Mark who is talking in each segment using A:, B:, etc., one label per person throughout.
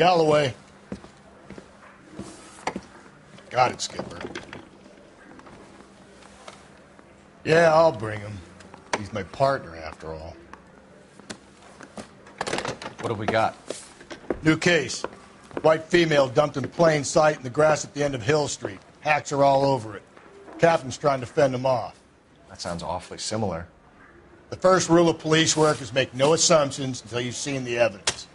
A: Galloway. Got it, Skipper. Yeah, I'll bring him. He's my partner, after all.
B: What have we got?
A: New case. White female dumped in plain sight in the grass at the end of Hill Street. Hacks are all over it. Captain's trying to fend them off.
B: That sounds awfully similar.
A: The first rule of police work is make no assumptions until you've seen the evidence.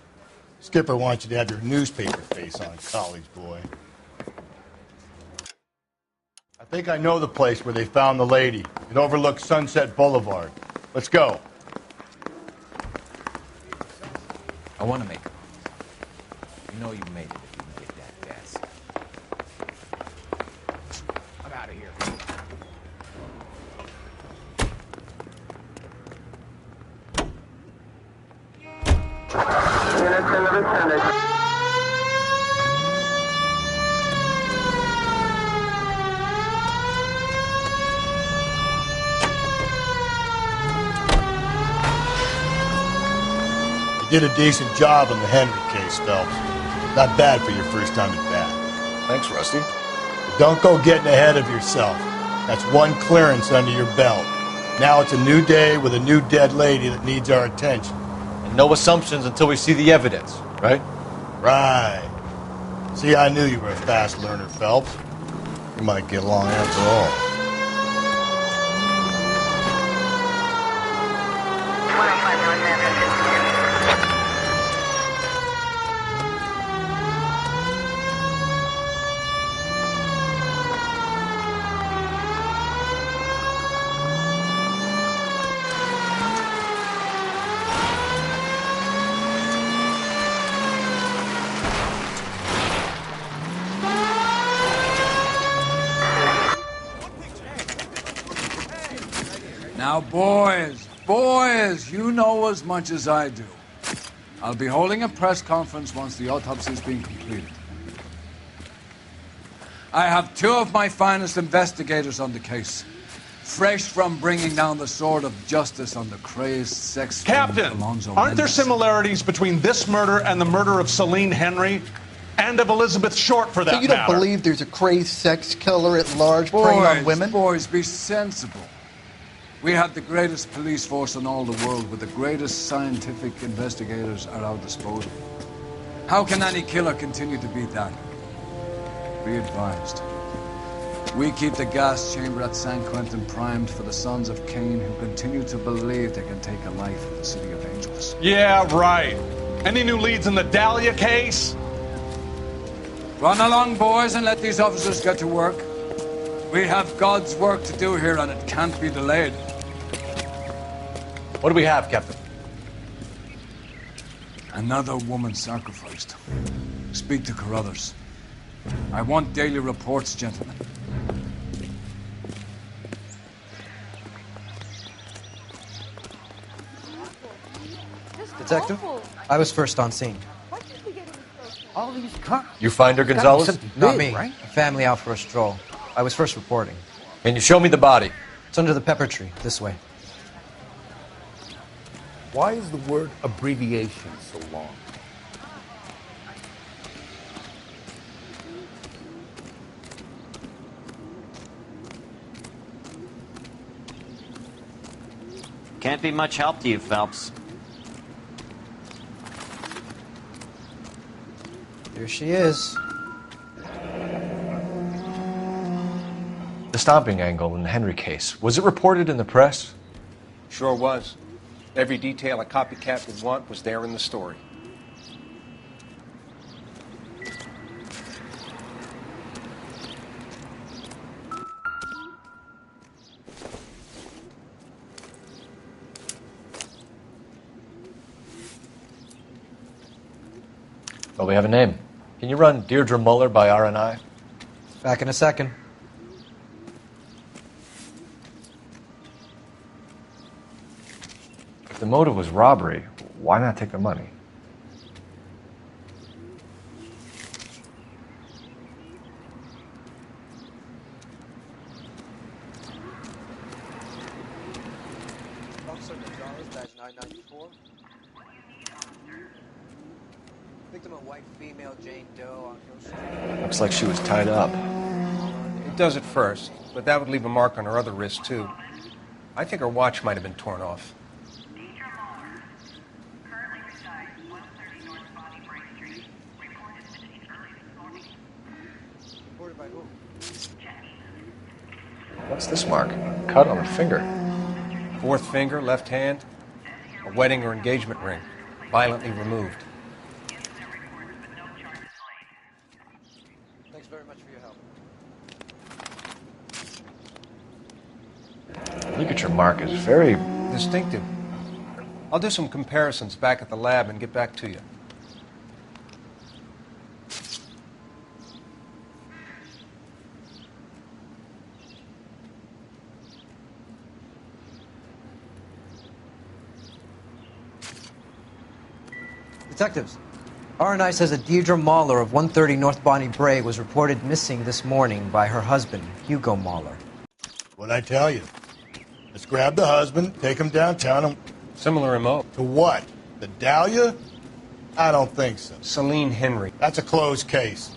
A: Skipper wants you to have your newspaper face on, college boy. I think I know the place where they found the lady. It overlooks Sunset Boulevard. Let's go.
C: I want to make it. You know you made it if you can get that gas. I'm out of here.
A: You did a decent job on the Henry case, Phelps. Not bad for your first time at bat.
B: Thanks, Rusty.
A: But don't go getting ahead of yourself. That's one clearance under your belt. Now it's a new day with a new dead lady that needs our attention.
B: And no assumptions until we see the evidence, right?
A: Right. See, I knew you were a fast learner, Phelps. We might get along after all.
D: Now, boys, you know as much as I do. I'll be holding a press conference once the autopsy's been completed. I have two of my finest investigators on the case, fresh from bringing down the sword of justice on the crazed sex
E: Captain,
D: Alonzo
E: aren't there
D: Mendes.
E: similarities between this murder and the murder of Celine Henry and of Elizabeth Short, for that
F: So you don't
E: matter?
F: believe there's a crazed sex killer at large preying on women?
D: Boys, be sensible. We have the greatest police force in all the world with the greatest scientific investigators at our disposal. How can any killer continue to be that? Be advised. We keep the gas chamber at San Quentin primed for the sons of Cain who continue to believe they can take a life in the City of Angels.
E: Yeah, right. Any new leads in the Dahlia case?
D: Run along, boys, and let these officers get to work. We have God's work to do here, and it can't be delayed.
B: What do we have, Captain?
D: Another woman sacrificed. Speak to Carruthers. I want daily reports, gentlemen.
G: Detective, I was first on scene.
C: All these cars.
B: You find her, Gonzalez?
G: Not me.
C: Right?
G: A family out for a stroll. I was first reporting.
B: Can you show me the body?
G: It's under the pepper tree, this way.
C: Why is the word abbreviation so long?
H: Can't be much help to you, Phelps.
G: Here she is.
B: The stomping angle in the Henry case. Was it reported in the press?
I: Sure was. Every detail a copycat would want was there in the story.
B: Well, we have a name. Can you run Deirdre Muller by RNI?
G: Back in a second.
B: If the motive was robbery, why not take the money?
G: Victim of white female Jane Doe on Hill Street.
B: Looks like she was tied up.
I: It does at first, but that would leave a mark on her other wrist, too. I think her watch might have been torn off.
G: Reported by who?
B: What's this mark? Cut on her finger.
I: Fourth finger, left hand, a wedding or engagement ring, violently removed.
G: Thanks very much for your help.
B: Ligature mark is very...
I: Distinctive. I'll do some comparisons back at the lab and get back to you.
G: Detectives, R&I says that Deirdre Mahler of 130 North Bonnie Bray was reported missing this morning by her husband, Hugo Mahler.
A: What'd I tell you? Let's grab the husband, take him downtown, and...
I: Similar MO.
A: To what? The Dahlia? I don't think so.
I: Celine Henry.
A: That's a closed case.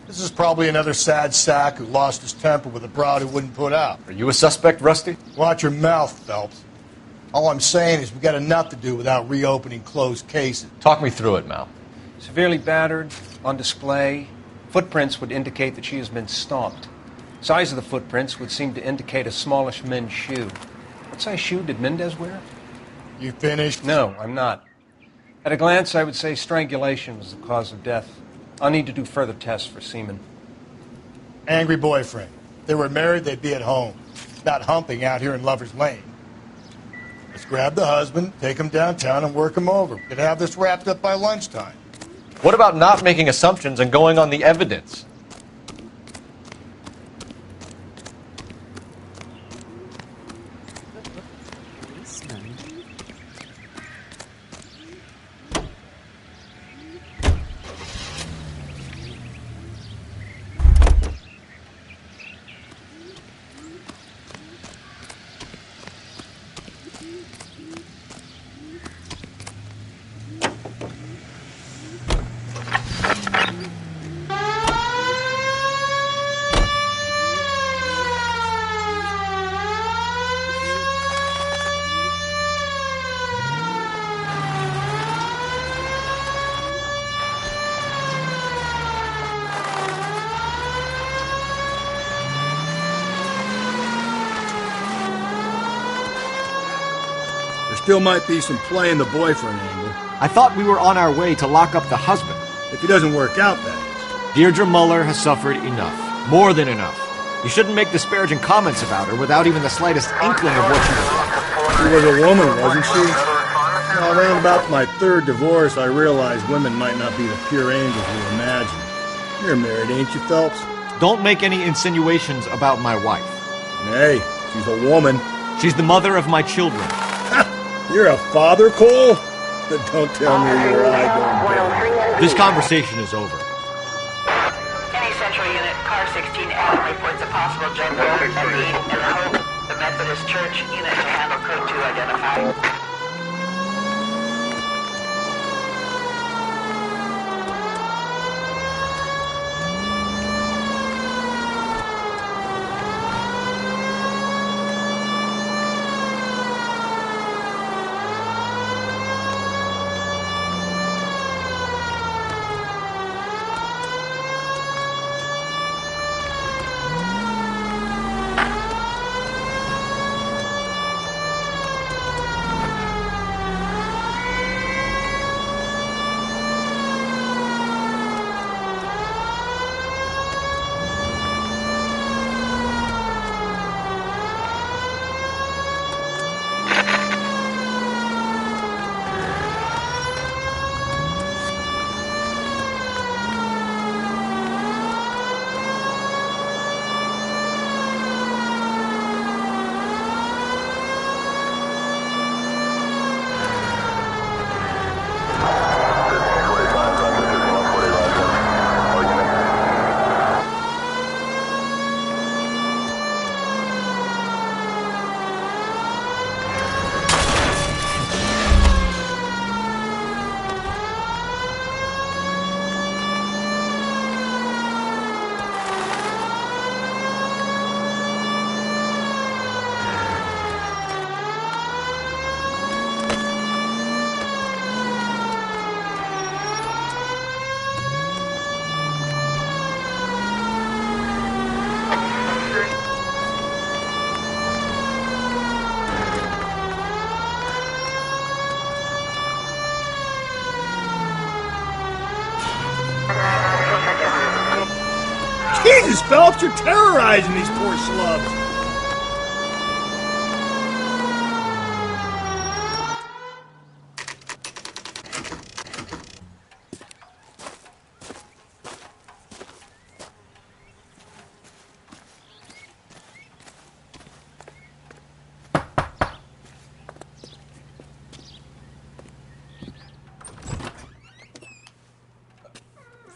A: This is probably another sad sack who lost his temper with a broad who wouldn't put out.
B: Are you a suspect, Rusty?
A: Watch your mouth, Phelps. All I'm saying is we got enough to do without reopening closed cases.
B: Talk me through it, Mal.
I: Severely battered, on display. Footprints would indicate that she has been stomped. Size of the footprints would seem to indicate a smallish men's shoe. What size shoe did Mendez wear?
A: You finished?
I: No, I'm not. At a glance, I would say strangulation was the cause of death. I'll need to do further tests for semen.
A: Angry boyfriend. If they were married, they'd be at home. Not humping out here in Lover's Lane. Let's grab the husband, take him downtown, and work him over. We could have this wrapped up by lunchtime.
B: What about not making assumptions and going on the evidence?
A: Still might be some playing the boyfriend angle.
J: I thought we were on our way to lock up the husband.
A: If he doesn't work out, that is.
J: Deirdre Muller has suffered enough. More than enough. You shouldn't make disparaging comments about her without even the slightest inkling of what she was like.
A: She was a woman, wasn't she? Now, around about my third divorce, I realized women might not be the pure angels we imagine. You're married, ain't you, Phelps?
J: Don't make any insinuations about my wife.
A: Hey, she's a woman.
J: She's the mother of my children.
A: You're a father, Cole? Don't tell me your eye don't care.
J: This conversation is over.
K: Any central unit, car 16L reports a possible jungle at need and the Hope, the Methodist Church unit to handle code 2 identified.
A: Jesus, Phelps, you're terrorizing these poor slubs.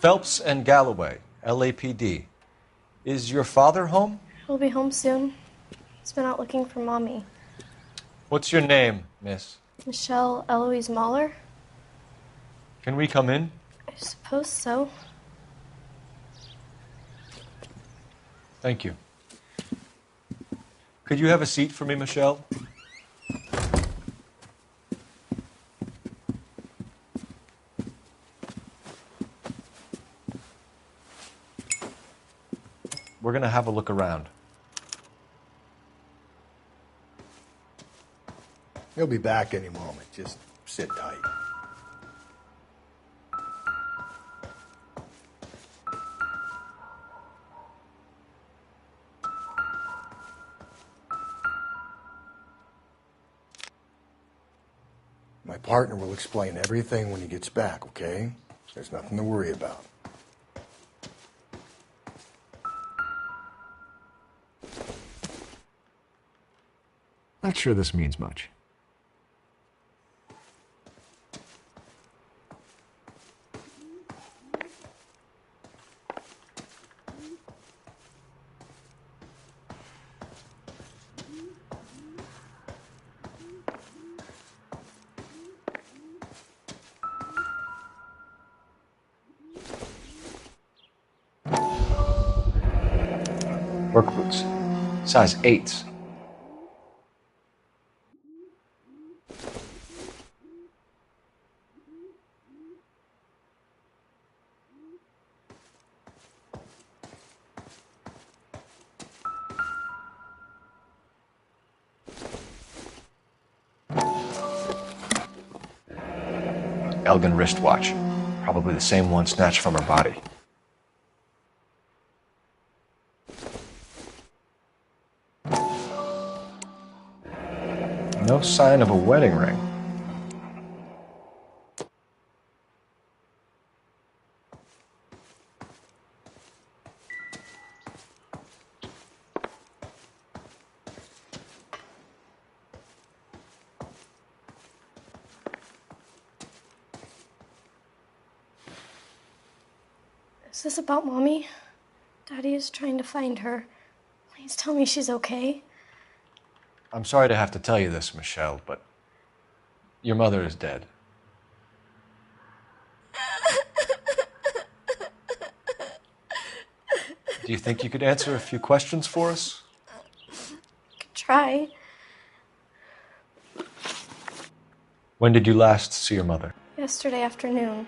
B: Phelps and Galloway, LAPD. Is your father home?
L: He'll be home soon. He's been out looking for Mommy.
B: What's your name, miss?
L: Michelle Eloise Mahler?
B: Can we come in?
L: I suppose so.
B: Thank you. Could you have a seat for me, Michelle? We're going to have a look around.
A: He'll be back any moment. Just sit tight. My partner will explain everything when he gets back, okay? There's nothing to worry about.
J: Not sure this means much.
B: Work boots. Size 8s. Elgin wristwatch. Probably the same one snatched from her body. No sign of a wedding ring.
L: Is this about Mommy? Daddy is trying to find her. Please tell me she's okay.
B: I'm sorry to have to tell you this, Michelle, but your mother is dead. Do you think you could answer a few questions for us?
L: Could try.
B: When did you last see your mother?
L: Yesterday afternoon.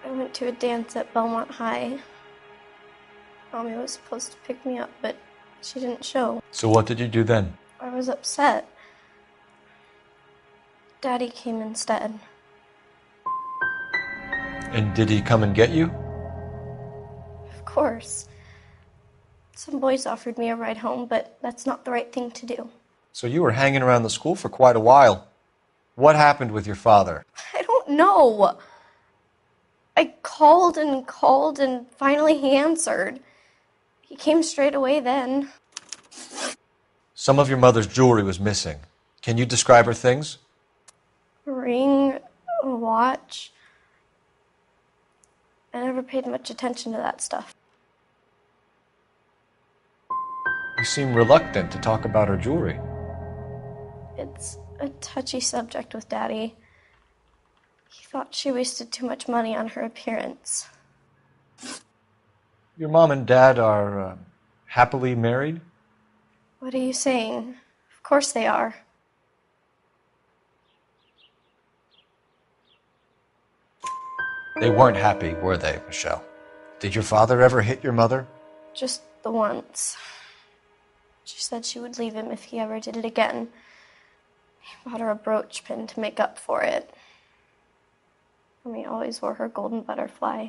L: I went to a dance at Belmont High. Mommy was supposed to pick me up, but she didn't show.
B: So what did you do then?
L: I was upset. Daddy came instead.
B: And did he come and get you?
L: Of course. Some boys offered me a ride home, but that's not the right thing to do.
B: So you were hanging around the school for quite a while. What happened with your father?
L: I don't know. I called and finally he answered. He came straight away then.
B: Some of your mother's jewelry was missing. Can you describe her things?
L: A ring, a watch. I never paid much attention to that stuff.
B: You seem reluctant to talk about her jewelry.
L: It's a touchy subject with Daddy. He thought she wasted too much money on her appearance.
B: Your mom and dad are happily married?
L: What are you saying? Of course they are.
B: They weren't happy, were they, Michelle? Did your father ever hit your mother?
L: Just the once. She said she would leave him if he ever did it again. He bought her a brooch pin to make up for it. Mommy always wore her golden butterfly.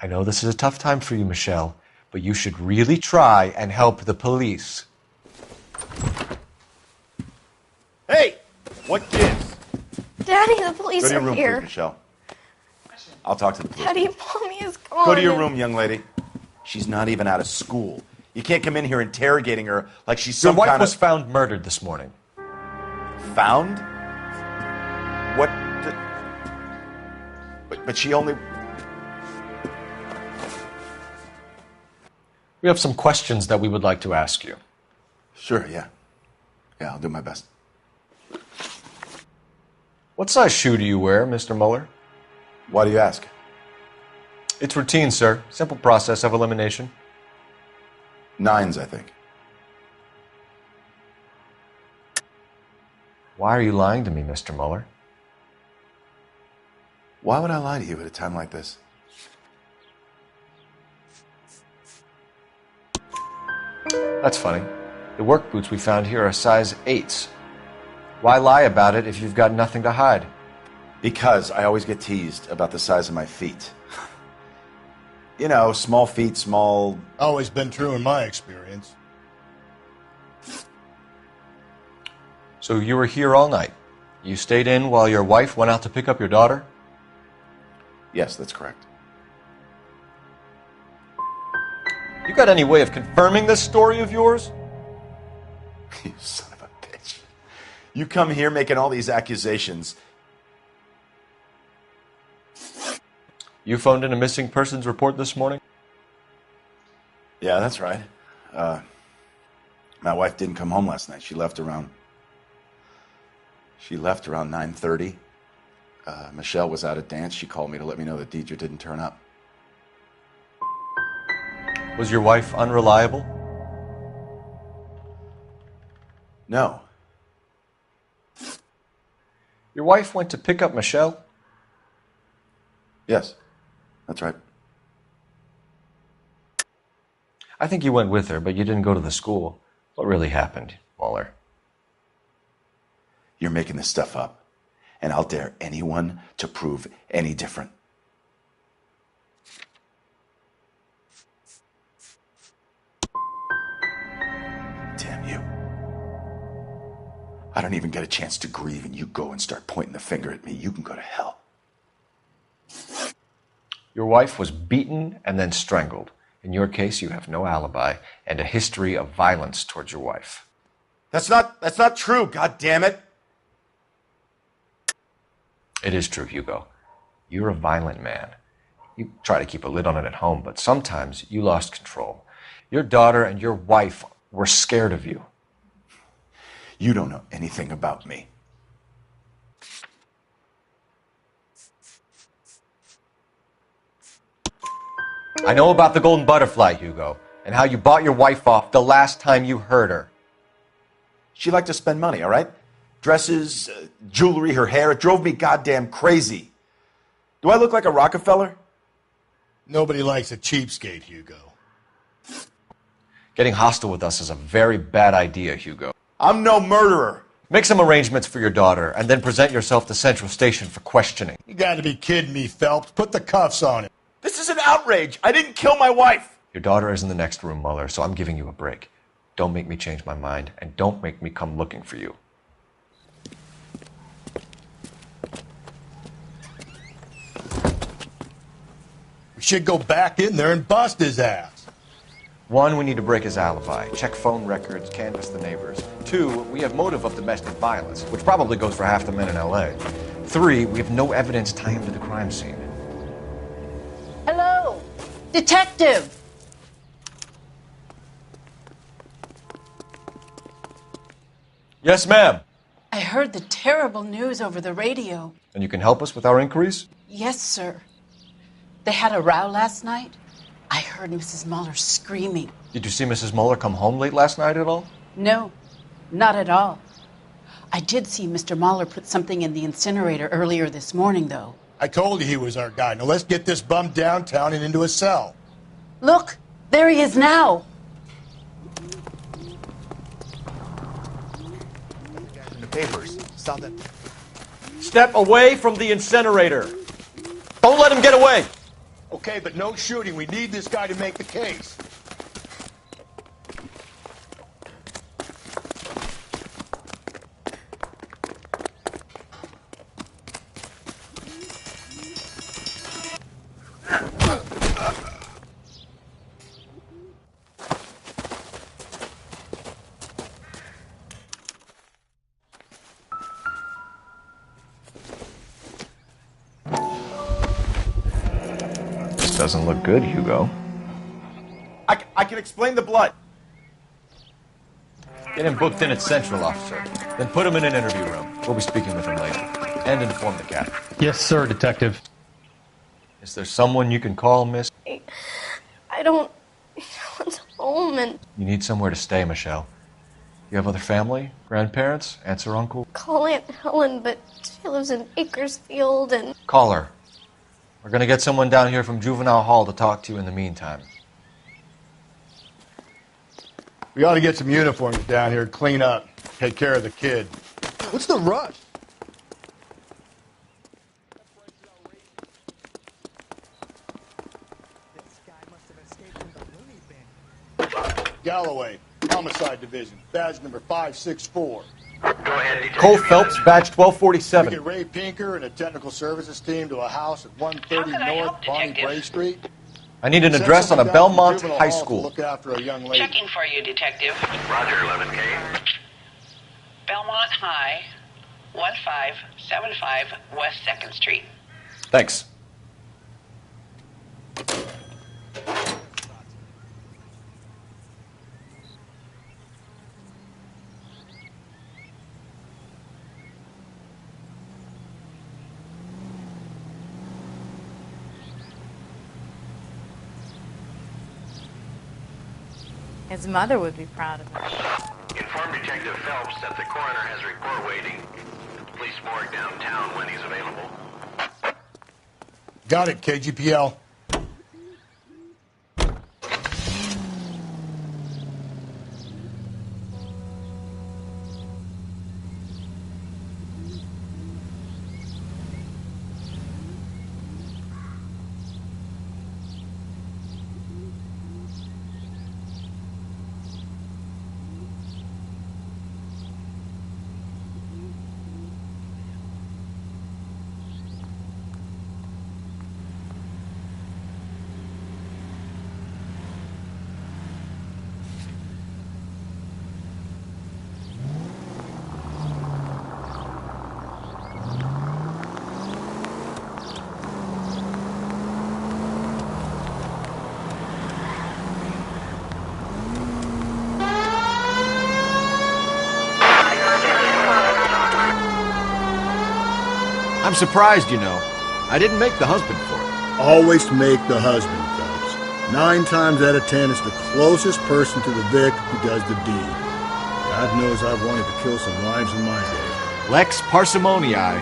B: I know this is a tough time for you, Michelle, but you should really try and help the police.
M: Hey! What gives?
L: Daddy, the police
M: Go to your
L: are
M: room,
L: here.
M: please, Michelle. I'll talk to the police.
L: Daddy, Mommy is gone.
M: Go to your room, young lady. She's not even out of school. You can't come in here interrogating her like she's some
B: Your wife
M: kind
B: was
M: of...
B: found murdered this morning.
M: Found? What? But she only...
B: We have some questions that we would like to ask you.
M: Sure, yeah. Yeah, I'll do my best.
B: What size shoe do you wear, Mr. Mueller?
M: Why do you ask?
B: It's routine, sir. Simple process of elimination.
M: 9s, I think.
B: Why are you lying to me, Mr. Mueller?
M: Why would I lie to you at a time like this?
B: That's funny. The work boots we found here are size 8s. Why lie about it if you've got nothing to hide?
M: Because I always get teased about the size of my feet. You know, small feet, small...
A: Always been true in my experience.
B: So you were here all night. You stayed in while your wife went out to pick up your daughter?
M: Yes, that's correct.
B: You got any way of confirming this story of yours?
M: You son of a bitch. You come here making all these accusations.
B: You phoned in a missing persons report this morning?
M: Yeah, that's right. My wife didn't come home last night. She left around 9:30. Michelle was out at dance. She called me to let me know that Deidre didn't turn up.
B: Was your wife unreliable?
M: No.
B: Your wife went to pick up Michelle?
M: Yes, that's right.
B: I think you went with her, but you didn't go to the school. What really happened, Mueller?
M: You're making this stuff up, and I'll dare anyone to prove any different. Damn you. I don't even get a chance to grieve, and you go and start pointing the finger at me. You can go to hell.
B: Your wife was beaten and then strangled. In your case, you have no alibi and a history of violence towards your wife.
M: That's not true, God damn it.
B: It is true, Hugo. You're a violent man. You try to keep a lid on it at home, but sometimes you lost control. Your daughter and your wife were scared of you.
M: You don't know anything about me.
B: I know about the golden butterfly, Hugo, and how you bought your wife off the last time you heard her.
M: She liked to spend money, all right? Dresses, jewelry, her hair. It drove me goddamn crazy. Do I look like a Rockefeller?
A: Nobody likes a cheapskate, Hugo.
B: Getting hostile with us is a very bad idea, Hugo.
M: I'm no murderer.
B: Make some arrangements for your daughter, and then present yourself to Central Station for questioning.
A: You gotta be kidding me, Phelps. Put the cuffs on him.
M: This is an outrage. I didn't kill my wife.
B: Your daughter is in the next room, Mueller, so I'm giving you a break. Don't make me change my mind, and don't make me come looking for you.
A: We should go back in there and bust his ass.
B: 1, we need to break his alibi. Check phone records, canvass the neighbors. 2, we have motive of domestic violence, which probably goes for half the men in L.A. 3, we have no evidence tying him to the crime scene.
N: Hello, detective.
B: Yes, ma'am.
N: I heard the terrible news over the radio.
B: And you can help us with our inquiries?
N: Yes, sir. They had a row last night. I heard Mrs. Mueller screaming.
B: Did you see Mrs. Mueller come home late last night at all?
N: No, not at all. I did see Mr. Mueller put something in the incinerator earlier this morning, though.
A: I told you he was our guy. Now let's get this bum downtown and into a cell.
N: Look, there he is now.
M: In the papers. Stop that.
J: Step away from the incinerator. Don't let him get away.
A: Okay, but no shooting. We need this guy to make the case.
B: This doesn't look good, Hugo.
M: I can explain the blood.
B: Get him booked in at Central, officer. Then put him in an interview room. We'll be speaking with him later. And inform the captain.
E: Yes, sir, Detective.
B: Is there someone you can call, miss?
L: I don't... No one's home and...
B: You need somewhere to stay, Michelle. You have other family? Grandparents? Aunts or uncle?
L: Call Aunt Helen, but she lives in Bakersfield and...
B: Call her. We're gonna get someone down here from Juvenile Hall to talk to you in the meantime.
A: We ought to get some uniforms down here, clean up, take care of the kid.
F: What's the rush?
A: Galloway, Homicide Division, badge number 564.
B: Cole Phelps, badge 1247.
A: We get Ray Pinker and a technical services team to a house at 130 North Bonnie Bray Street.
B: I need an address on a Belmont High School.
A: Look after a young lady.
K: Checking for you, Detective.
O: Roger, 11K.
K: Belmont High, 1575 West 2nd Street.
B: Thanks.
P: His mother would be proud of him.
O: Inform Detective Phelps that the coroner has a report waiting at the police morgue downtown when he's available.
A: Got it, KGPL.
J: I'm surprised, you know. I didn't make the husband for it.
A: Always make the husband, Phelps. 9 times out of 10, it's the closest person to the Vic who does the deed. God knows I've wanted to kill some wives in my day.
J: Lex parsimoniae.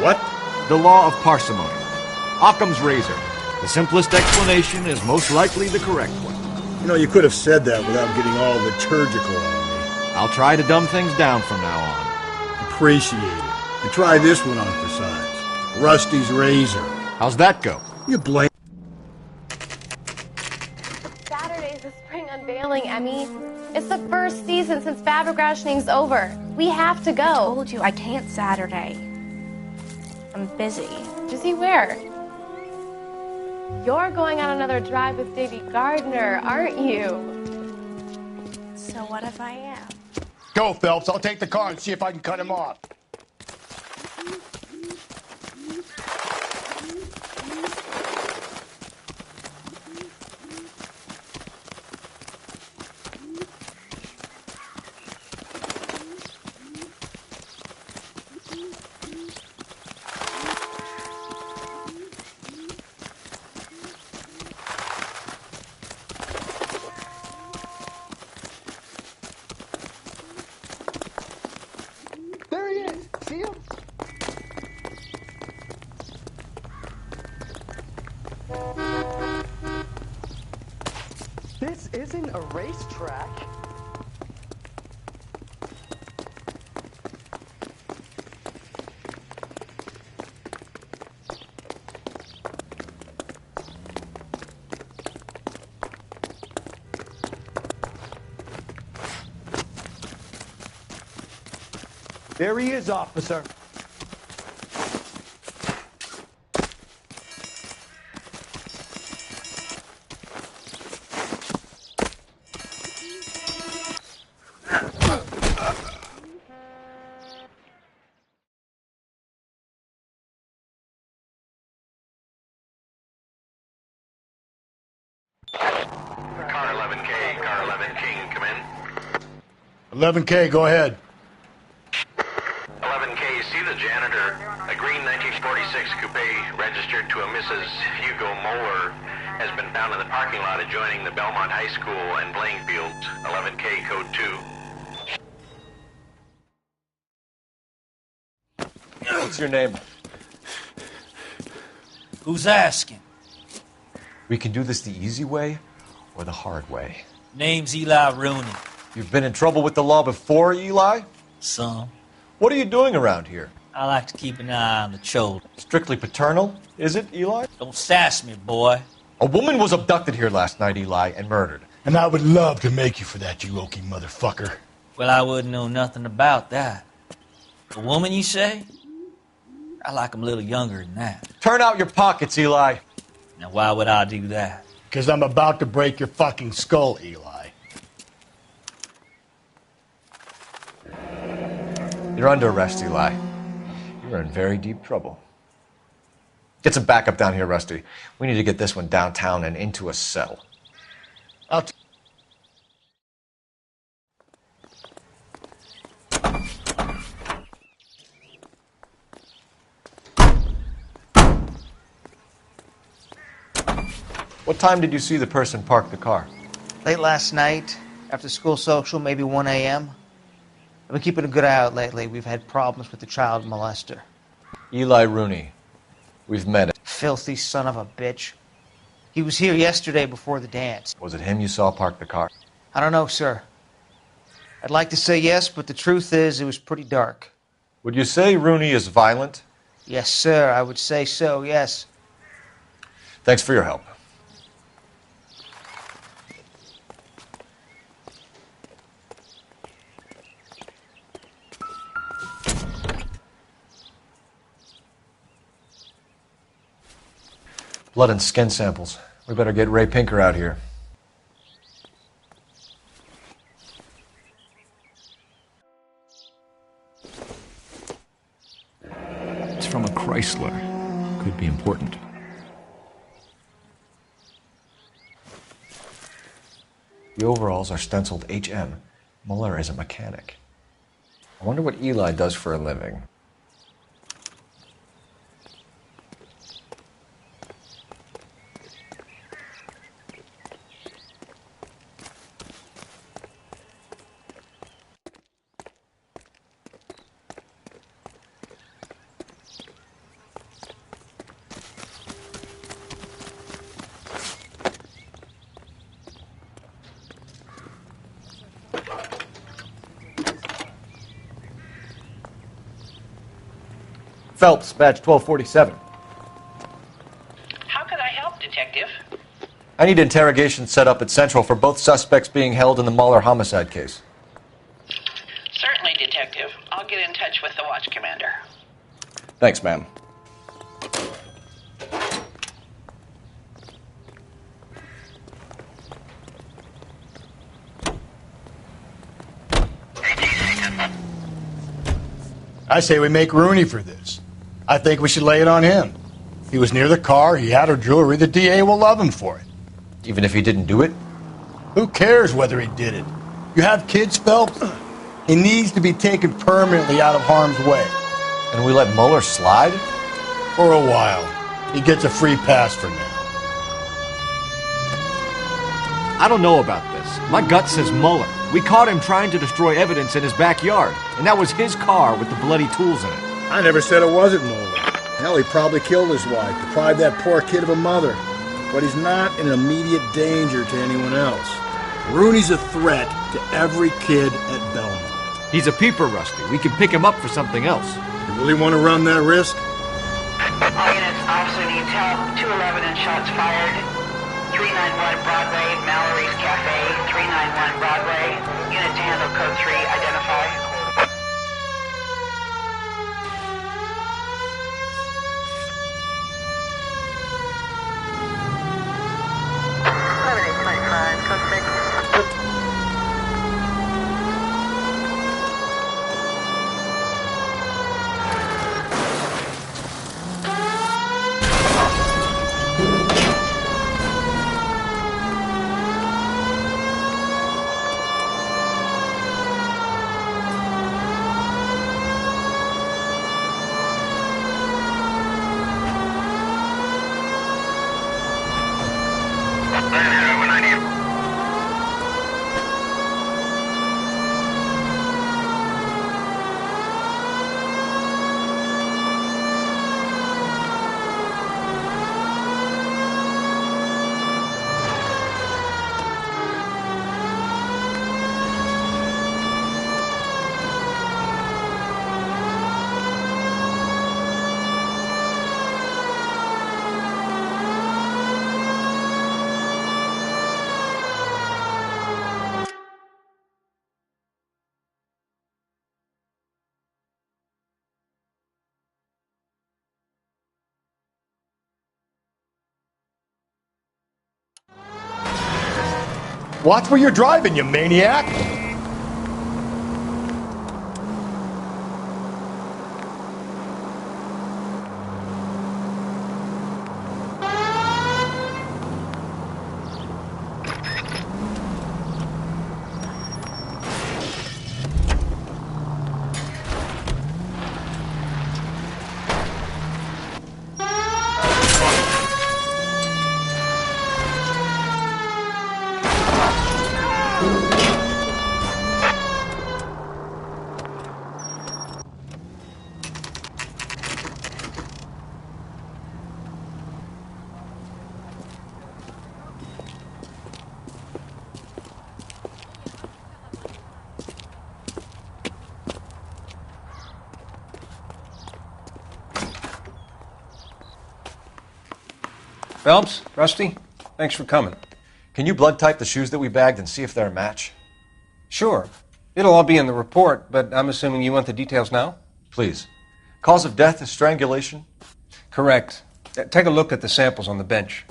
A: What?
J: The law of parsimony. Occam's razor. The simplest explanation is most likely the correct one.
A: You know, you could have said that without getting all liturgical on me.
J: I'll try to dumb things down from now on.
A: Appreciate it. And try this one on for size. Rusty's razor.
J: How's that go?
A: You blame.
Q: Saturday's the spring unveiling, Emmy. It's the first season since fabric rationing's over. We have to go.
L: I told you I can't Saturday. I'm busy.
Q: Busy where? You're going on another drive with Davy Gardner, aren't you?
L: So what if I am?
A: Go, Phelps. I'll take the car and see if I can cut him off.
F: There he is. See him? This isn't a racetrack.
R: There he is, officer.
O: Car 11K, Car 11 King, come in.
A: 11K, go ahead.
O: 11K, see the janitor. A green 1946 coupe registered to a Mrs. Hugo Moeller has been found in the parking lot adjoining the Belmont High School and playing fields. 11K, code 2.
B: What's your name?
S: Who's asking?
B: We can do this the easy way or the hard way.
S: Name's Eli Rooney.
B: You've been in trouble with the law before, Eli?
S: Some.
B: What are you doing around here?
S: I like to keep an eye on the children.
B: Strictly paternal, is it, Eli?
S: Don't sass me, boy.
B: A woman was abducted here last night, Eli, and murdered.
A: And I would love to make you for that, you oaky motherfucker.
S: Well, I wouldn't know nothing about that. A woman, you say? I like 'em a little younger than that.
B: Turn out your pockets, Eli.
S: Now, why would I do that?
A: Because I'm about to break your fucking skull, Eli.
B: You're under arrest, Eli. You're in very deep trouble. Get some backup down here, Rusty. We need to get this one downtown and into a cell. What time did you see the person park the car?
T: Late last night, after school social, maybe 1 a.m. I've been keeping a good eye out lately. We've had problems with the child molester.
B: Eli Rooney. We've met him.
T: Filthy son of a bitch. He was here yesterday before the dance.
B: Was it him you saw park the car?
T: I don't know, sir. I'd like to say yes, but the truth is it was pretty dark.
B: Would you say Rooney is violent?
T: Yes, sir. I would say so, yes.
B: Thanks for your help. Blood and skin samples. We better get Ray Pinker out here.
C: It's from a Chrysler. Could be important.
B: The overalls are stenciled HM. Muller is a mechanic. I wonder what Eli does for a living. Phelps, badge 1247.
K: How could I help, Detective?
B: I need interrogation set up at Central for both suspects being held in the Muller homicide case.
K: Certainly, Detective. I'll get in touch with the watch commander.
B: Thanks, ma'am.
A: I say we make Rooney for this. I think we should lay it on him. He was near the car, he had her jewelry, the DA will love him for it.
B: Even if he didn't do it?
A: Who cares whether he did it? You have kids, Phelps? He needs to be taken permanently out of harm's way.
B: And we let Muller slide?
A: For a while. He gets a free pass for now.
J: I don't know about this. My gut says Muller. We caught him trying to destroy evidence in his backyard, and that was his car with the bloody tools in it.
A: I never said it wasn't Muller. Hell, he probably killed his wife, deprived that poor kid of a mother. But he's not in immediate danger to anyone else. Rooney's a threat to every kid at Belmont.
J: He's a peeper, Rusty. We can pick him up for something else.
A: You really want to run that risk?
K: All units, officer needs help. 211 and shots fired. 391 Broadway, Mallory's Cafe. 391 Broadway. Unit to handle code 3, identify.
A: Watch where you're driving, you maniac!
I: Phelps, Rusty, thanks for coming.
B: Can you blood type the shoes that we bagged and see if they're a match?
I: Sure. It'll all be in the report, but I'm assuming you want the details now?
B: Please. Cause of death is strangulation?
I: Correct. Take a look at the samples on the bench.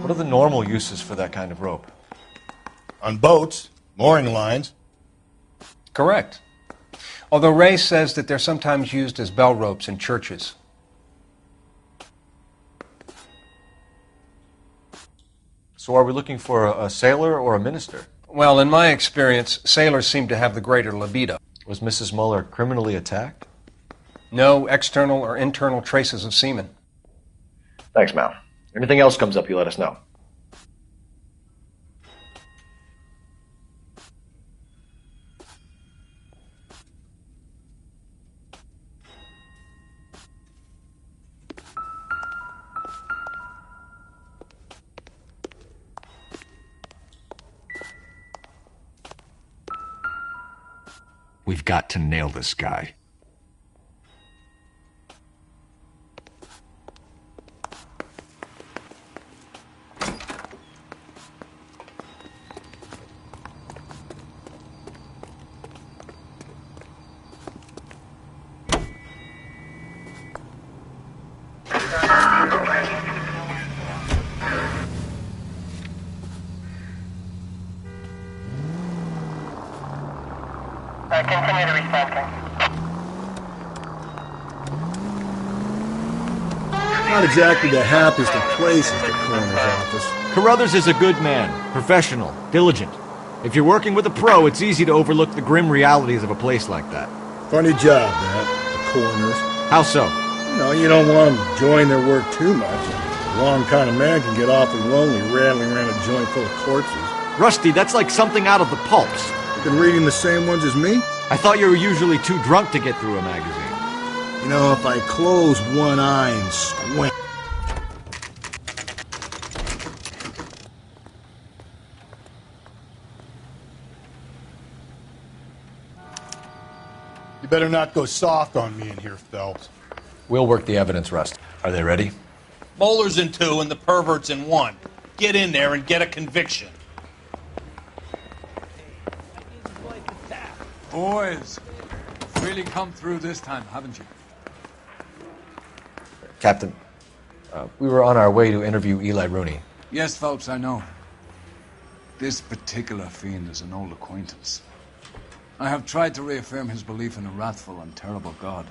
B: What are the normal uses for that kind of rope?
A: On boats, mooring lines.
I: Correct. Although Ray says that they're sometimes used as bell ropes in churches.
B: So are we looking for a sailor or a minister?
I: Well, in my experience, sailors seem to have the greater libido.
B: Was Mrs. Muller criminally attacked?
I: No external or internal traces of semen.
J: Thanks, Mal. Anything else comes up, you let us know. We've got to nail this guy.
K: Continue to respond.
A: Not exactly the happiest of places, the coroner's office.
J: Carruthers is a good man, professional, diligent. If you're working with a pro, it's easy to overlook the grim realities of a place like that.
A: Funny job, that, the coroner's.
J: How so?
A: You don't want them enjoying their work too much. The wrong kind of man can get awfully lonely rattling around a joint full of corpses.
J: Rusty, that's like something out of the pulps.
A: You been reading the same ones as me?
J: I thought you were usually too drunk to get through a magazine.
A: If I close one eye and squint. You better not go soft on me in here, Phelps.
B: We'll work the evidence, Rust. Are they ready?
E: Moeller's in 2 and the pervert's in 1. Get in there and get a conviction.
D: Boys, really come through this time, haven't you?
B: Captain, we were on our way to interview Eli Rooney.
D: Yes, Phelps, I know. This particular fiend is an old acquaintance. I have tried to reaffirm his belief in a wrathful and terrible God.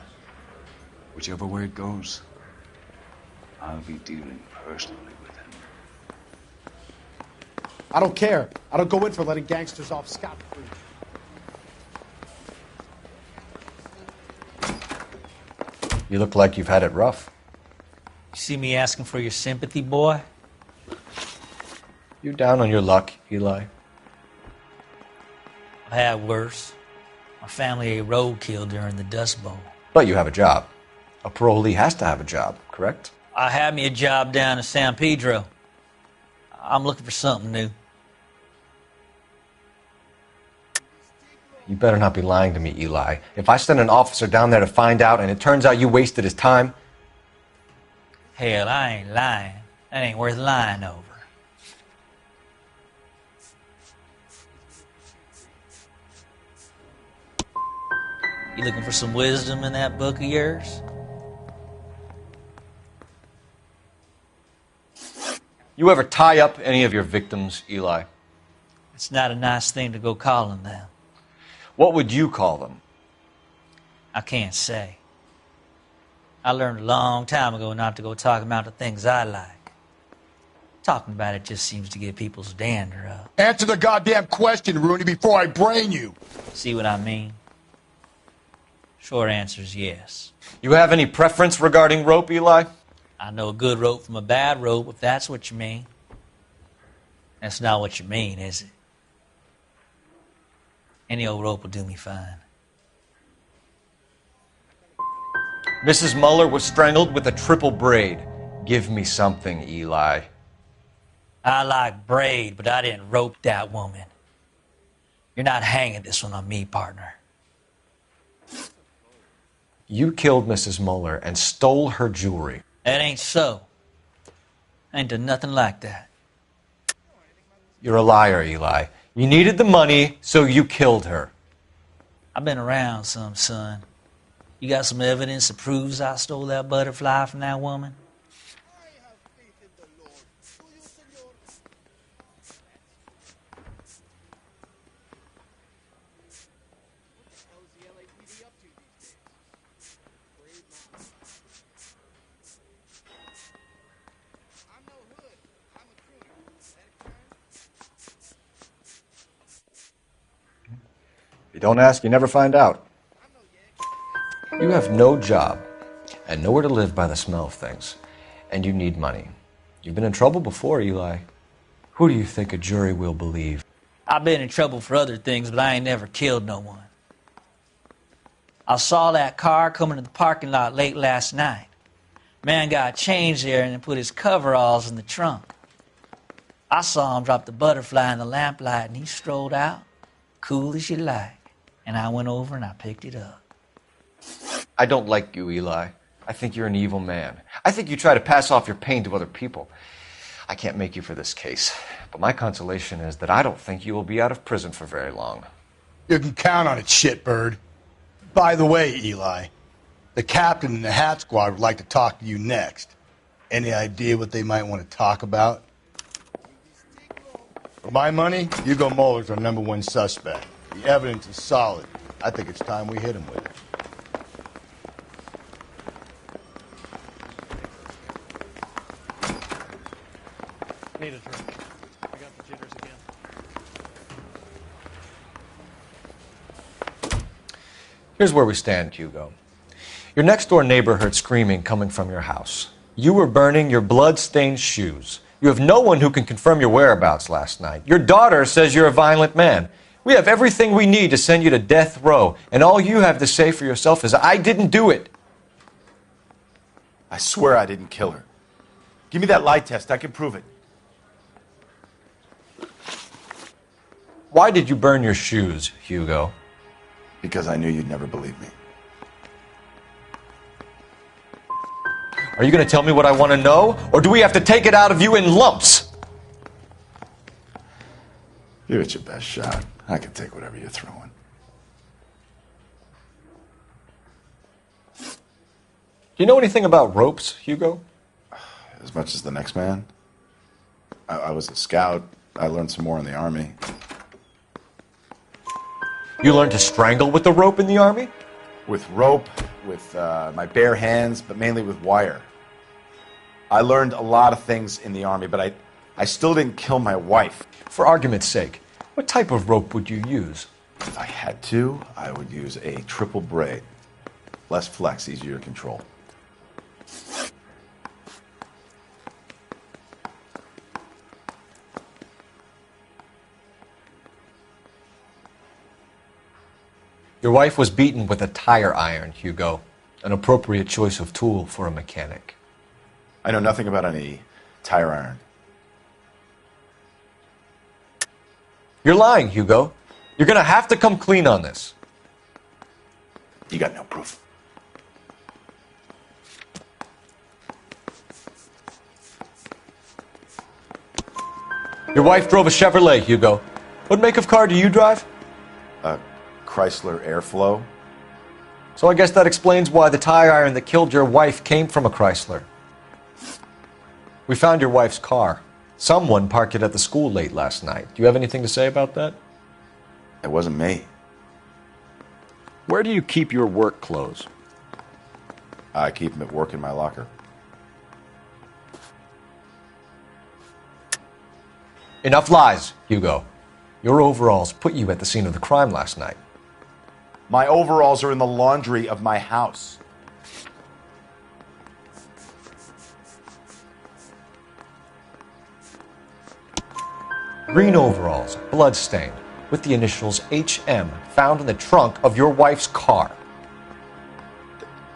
D: Whichever way it goes, I'll be dealing personally with him.
R: I don't care. I don't go in for letting gangsters off scot-free.
B: You look like you've had it rough.
S: You see me asking for your sympathy, boy?
B: You down on your luck, Eli?
S: I've had worse. My family ate roadkill during the Dust Bowl.
B: But you have a job. A parolee has to have a job, correct?
S: I had me a job down in San Pedro. I'm looking for something new.
B: You better not be lying to me, Eli. If I send an officer down there to find out and it turns out you wasted his time,
S: Hell, I ain't lying. That ain't worth lying over. You looking for some wisdom in that book of yours?
B: You ever tie up any of your victims, Eli?
S: It's not a nice thing to go calling them.
B: What would you call them?
S: I can't say. I learned a long time ago not to go talking about the things I like. Talking about it just seems to get people's dander up.
A: Answer the goddamn question, Rooney, before I brain you.
S: See what I mean? Short answer is yes.
B: You have any preference regarding rope, Eli?
S: I know a good rope from a bad rope, if that's what you mean. That's not what you mean, is it? Any old rope will do me fine.
B: Mrs. Muller was strangled with a triple braid. Give me something, Eli.
S: I like braid, but I didn't rope that woman. You're not hanging this one on me, partner.
B: You killed Mrs. Muller and stole her jewelry.
S: That ain't so. I ain't done nothing like that.
B: You're a liar, Eli. You needed the money, so you killed her.
S: I've been around some, son. You got some evidence that proves I stole that butterfly from that woman?
B: If you don't ask, you never find out. You have no job and nowhere to live by the smell of things, and you need money. You've been in trouble before, Eli. Who do you think a jury will believe?
S: I've been in trouble for other things, but I ain't never killed no one. I saw that car coming to the parking lot late last night. Man got changed there and then put his coveralls in the trunk. I saw him drop the butterfly in the lamplight, and he strolled out, cool as you like. And I went over and I picked it up.
B: I don't like you, Eli. I think you're an evil man. I think you try to pass off your pain to other people. I can't make you for this case, but my consolation is that I don't think you will be out of prison for very long.
A: You can count on it, shitbird. By the way, Eli, the captain and the hat squad would like to talk to you next. Any idea what they might want to talk about? For my money, Hugo Muller's our #1 suspect. The evidence is solid. I think it's time we hit him with it.
R: Need a drink. I got the jitters again.
B: Here's where we stand, Hugo. Your next-door neighbor heard screaming coming from your house. You were burning your blood-stained shoes. You have no one who can confirm your whereabouts last night. Your daughter says you're a violent man. We have everything we need to send you to death row, and all you have to say for yourself is, I didn't do it.
M: I swear I didn't kill her. Give me that lie test. I can prove it.
B: Why did you burn your shoes, Hugo?
M: Because I knew you'd never believe me.
B: Are you going to tell me what I want to know, or do we have to take it out of you in lumps?
M: Give it your best shot. I can take whatever you're throwing.
B: Do you know anything about ropes, Hugo?
M: As much as the next man. I was a scout. I learned some more in the Army.
B: You learned to strangle with the rope in the Army?
M: With rope, with my bare hands, but mainly with wire. I learned a lot of things in the Army, but I still didn't kill my wife.
B: For argument's sake, what type of rope would you use?
M: If I had to, I would use a triple braid. Less flex, easier to control.
B: Your wife was beaten with a tire iron, Hugo. An appropriate choice of tool for a mechanic.
M: I know nothing about any tire iron.
B: You're lying, Hugo. You're going to have to come clean on this.
M: You got no proof.
B: Your wife drove a Chevrolet, Hugo. What make of car do you drive?
M: A Chrysler Airflow.
B: So I guess that explains why the tire iron that killed your wife came from a Chrysler. We found your wife's car. Someone parked it at the school late last night. Do you have anything to say about that?
M: It wasn't me.
J: Where do you keep your work clothes?
M: I keep them at work in my locker.
B: Enough lies, Hugo. Your overalls put you at the scene of the crime last night.
M: My overalls are in the laundry of my house.
B: Green overalls, bloodstained, with the initials HM found in the trunk of your wife's car.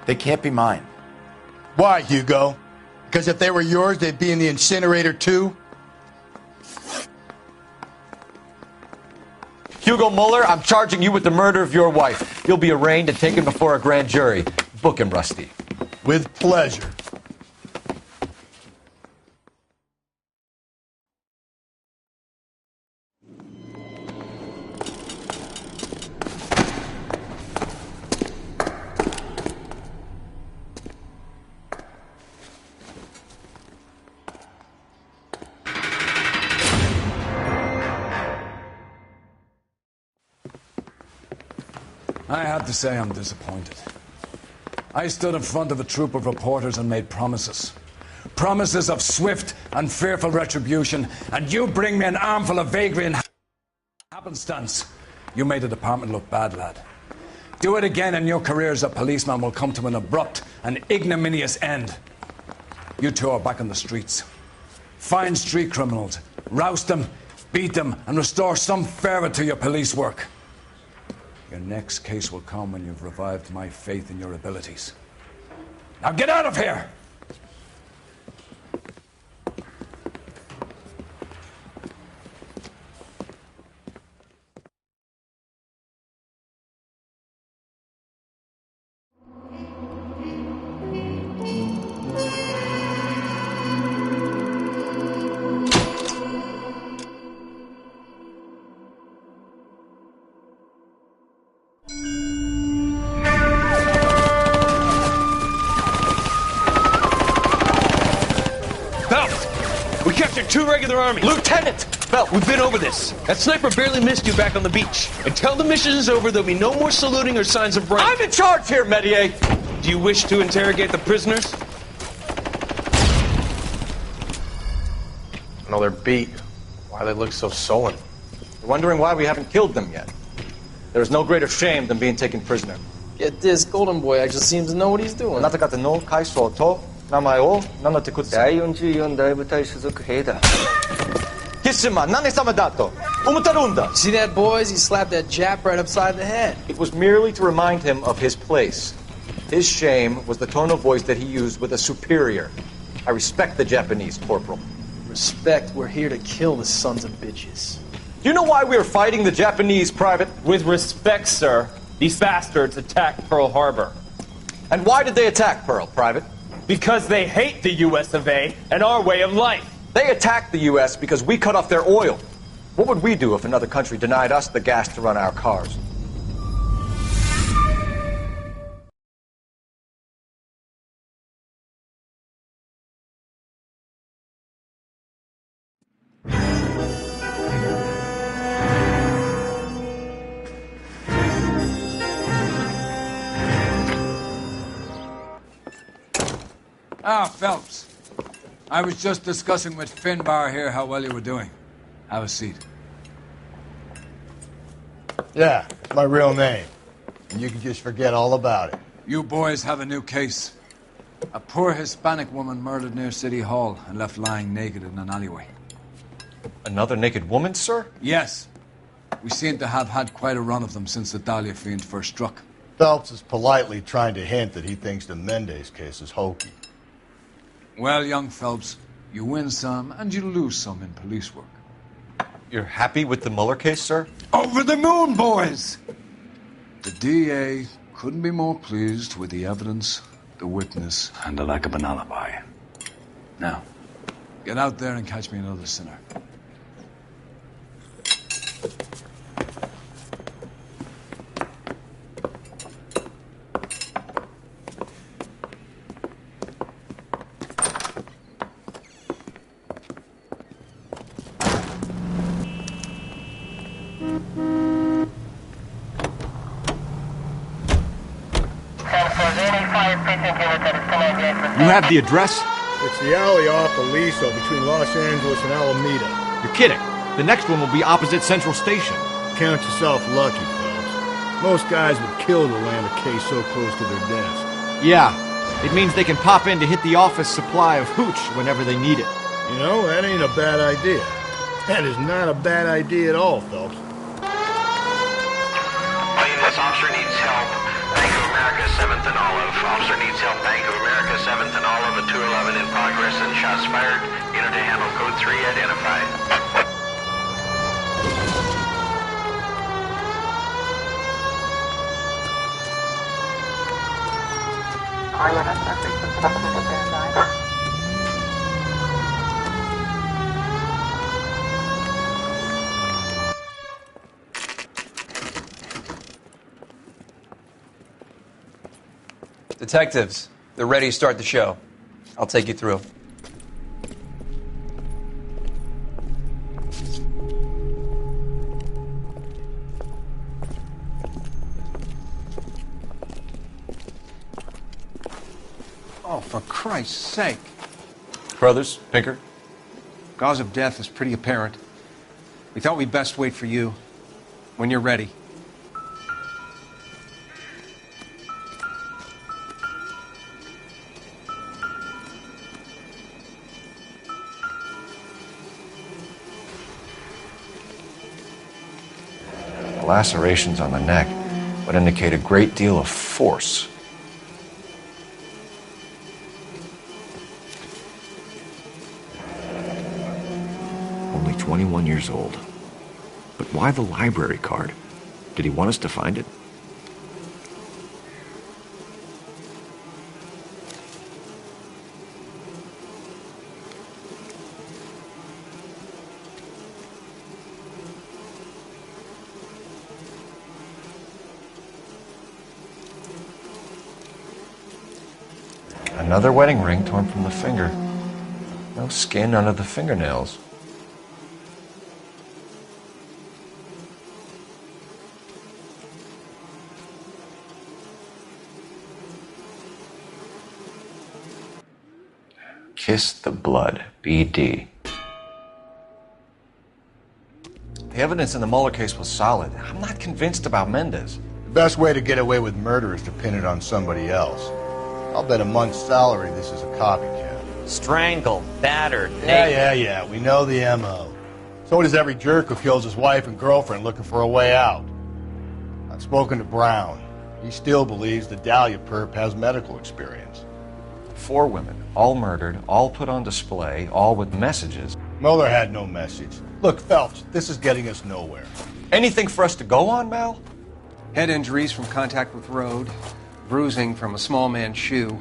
M: They can't be mine.
A: Why, Hugo? Because if they were yours, they'd be in the incinerator too?
B: Hugo Mueller, I'm charging you with the murder of your wife. You'll be arraigned and taken before a grand jury. Book him, Rusty.
A: With pleasure.
D: I have to say I'm disappointed. I stood in front of a troop of reporters and made promises. Promises of swift and fearful retribution, and you bring me an armful of vagary and happenstance. You made the department look bad, lad. Do it again and your career as a policeman will come to an abrupt and ignominious end. You two are back on the streets. Find street criminals, roust them, beat them, and restore some fervour to your police work. Your next case will come when you've revived my faith in your abilities. Now get out of here!
U: We captured 2 regular army.
B: Lieutenant!
U: Phelps, we've been over this. That sniper barely missed you back on the beach. Until the mission is over, there'll be no more saluting or signs of rank.
B: I'm in charge here, Medier!
U: Do you wish to interrogate the prisoners?
B: No, they're beat. Why they look so sullen? They're wondering why we haven't killed them yet. There is no greater shame than being taken prisoner.
V: Get this, Golden Boy actually seems to know what he's doing.
B: あなた方の階層と名前を名乗ってください。
V: 第44大部隊所属兵だ。
B: キスマ、何様だと思ってるんだ。
V: See that, boys? He slapped that Jap right upside the head.
B: It was merely to remind him of his place. His shame was the tone of voice that he used with a superior. I respect the Japanese, Corporal.
V: Respect, we're here to kill the sons of bitches.
B: Do you know why we are fighting the Japanese, Private?
U: With respect, sir, these bastards attacked Pearl Harbor.
B: And why did they attack Pearl, Private?
U: Because they hate the US of A and our way of life.
B: They attacked the U.S. because we cut off their oil. What would we do if another country denied us the gas to run our cars?
D: Ah, Phelps. I was just discussing with Finbar here how well you were doing. Have a seat.
A: Yeah, it's my real name. And you can just forget all about it.
D: You boys have a new case. A poor Hispanic woman murdered near City Hall and left lying naked in an alleyway.
B: Another naked woman, sir?
D: Yes. We seem to have had quite a run of them since the Dahlia fiend first struck.
A: Phelps is politely trying to hint that he thinks the Mendez case is hokey.
D: Well, young Phelps, you win some and you lose some in police work.
B: You're happy with the Mueller case, sir?
D: Over the moon, boys! The DA couldn't be more pleased with the evidence, the witness, and the lack of an alibi. Now, get out there and catch me another sinner.
J: You have the address?
A: It's the alley off Aliso between Los Angeles and Alameda.
J: You're kidding. The next one will be opposite Central Station.
A: Count yourself lucky, Phelps. Most guys would kill to land a case so close to their desk.
J: Yeah, it means they can pop in to hit the office supply of hooch whenever they need it.
A: You know, that ain't a bad idea. That is not a bad idea at all, Phelps.
O: This officer needs help. Bank of America, 7th and Olive. Officer needs help. Bank of America, 7th and Olive, at 211 in progress and shots fired. Unit to handle code 3 identified.
G: Detectives, they're ready to start the show. I'll take you through.
I: Oh, for Christ's sake.
B: Brothers, Pinker?
I: Cause of death is pretty apparent. We thought we'd best wait for you. When you're ready.
B: The lacerations on the neck would indicate a great deal of force. Only 21 years old. But why the library card? Did he want us to find it? Another wedding ring torn from the finger. No skin under the fingernails. Kiss the blood, BD. The evidence in the Mueller case was solid. I'm not convinced about Mendez.
A: The best way to get away with murder is to pin it on somebody else. I'll bet a month's salary this is a copycat.
C: Strangled, battered,
A: Yeah. We know the M.O. So does every jerk who kills his wife and girlfriend looking for a way out. I've spoken to Brown. He still believes the Dahlia perp has medical experience.
B: 4 women, all murdered, all put on display, all with messages.
A: Mueller had no message. Look, Phelps, this is getting us nowhere.
B: Anything for us to go on, Mal?
I: Head injuries from contact with road, bruising from a small man's shoe,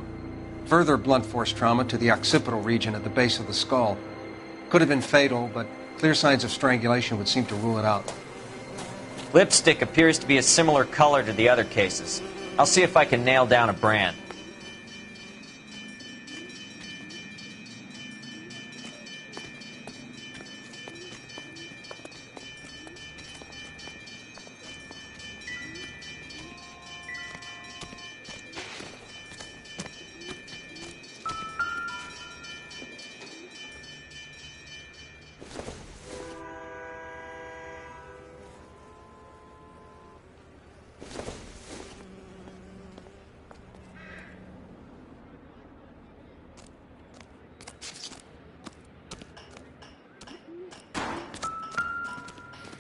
I: further blunt force trauma to the occipital region at the base of the skull. Could have been fatal, but clear signs of strangulation would seem to rule it out.
C: Lipstick appears to be a similar color to the other cases. I'll see if I can nail down a brand.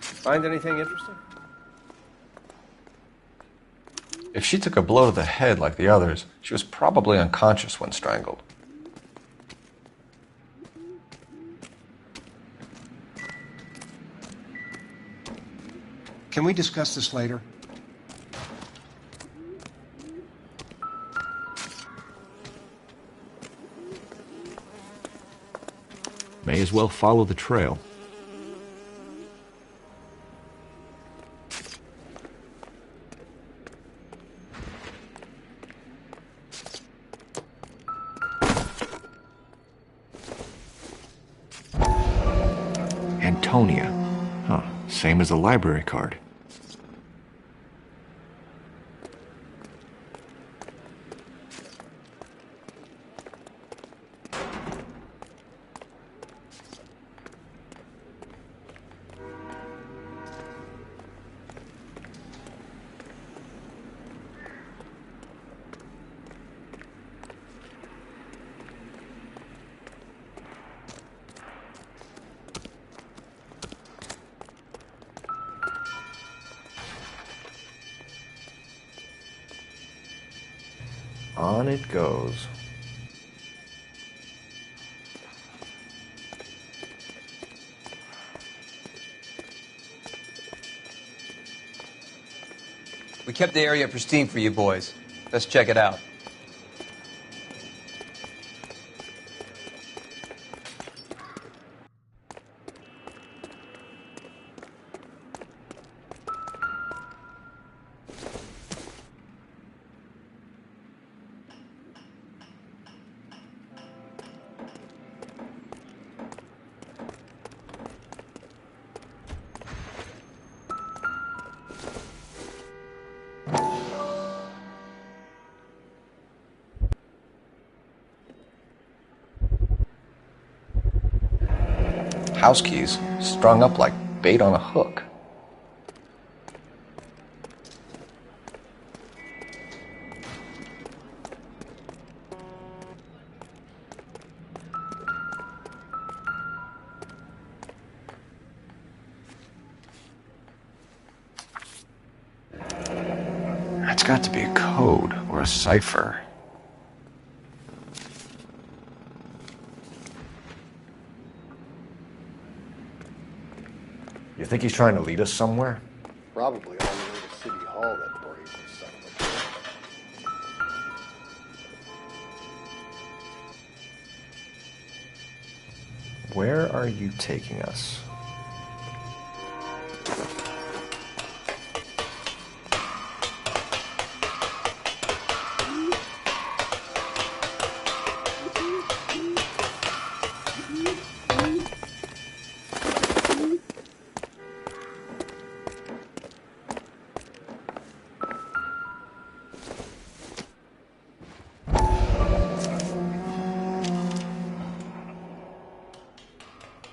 I: Find anything interesting?
B: If she took a blow to the head like the others, she was probably unconscious when strangled.
I: Can we discuss this later?
J: May as well follow the trail. Antonia. Huh, same as the library card.
B: On it goes.
G: We kept the area pristine for you boys. Let's check it out.
B: House keys strung up like bait on a hook. That's got to be a code or a cipher. You think he's trying to lead us somewhere?
A: Probably all the way to City Hall, that brazen son of a...
B: Where are you taking us?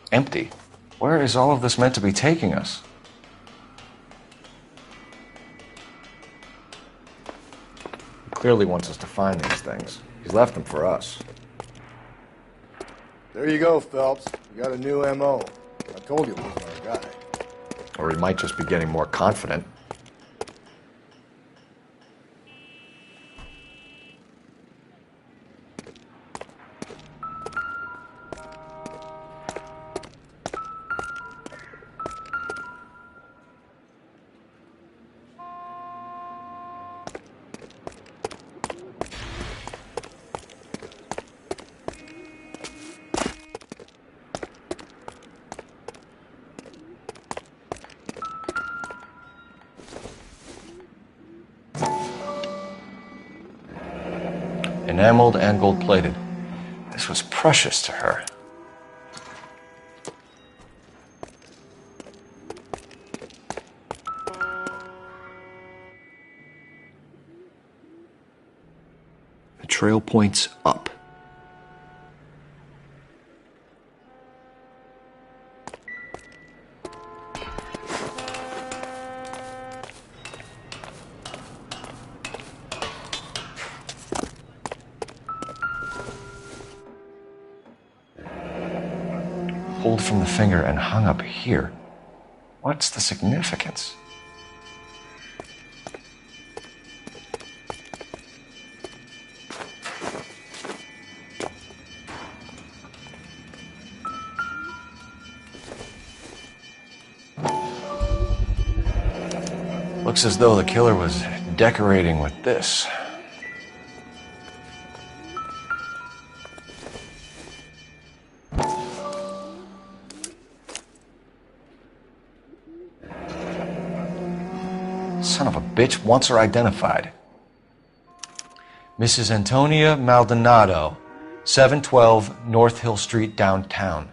B: Empty. Where is all of this meant to be taking us? He clearly wants us to find these things. He's left them for us.
A: There you go, Phelps. You got a new M.O. I told you it wasn't our guy.
B: Or he might just be getting more confident. Enameled and gold-plated. This was precious to her. The trail points up. Pulled from the finger and hung up here. What's the significance? Looks as though the killer was decorating with this. Son of a bitch wants her identified. Mrs. Antonia Maldonado, 712 North Hill Street, downtown.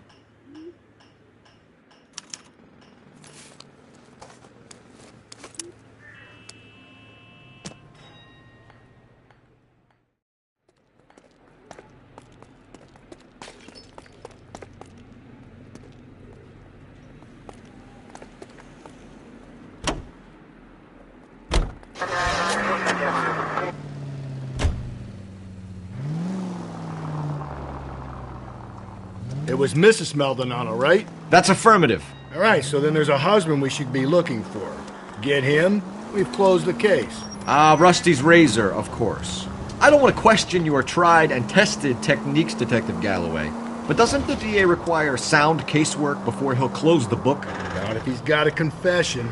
A: It was Mrs. Maldonado, right?
J: That's affirmative.
A: All right, so then there's a husband we should be looking for. Get him, we've closed the case.
J: Rusty's razor, of course. I don't want to question your tried and tested techniques, Detective Galloway. But doesn't the DA require sound casework before he'll close the book?
H: Not if he's got a confession.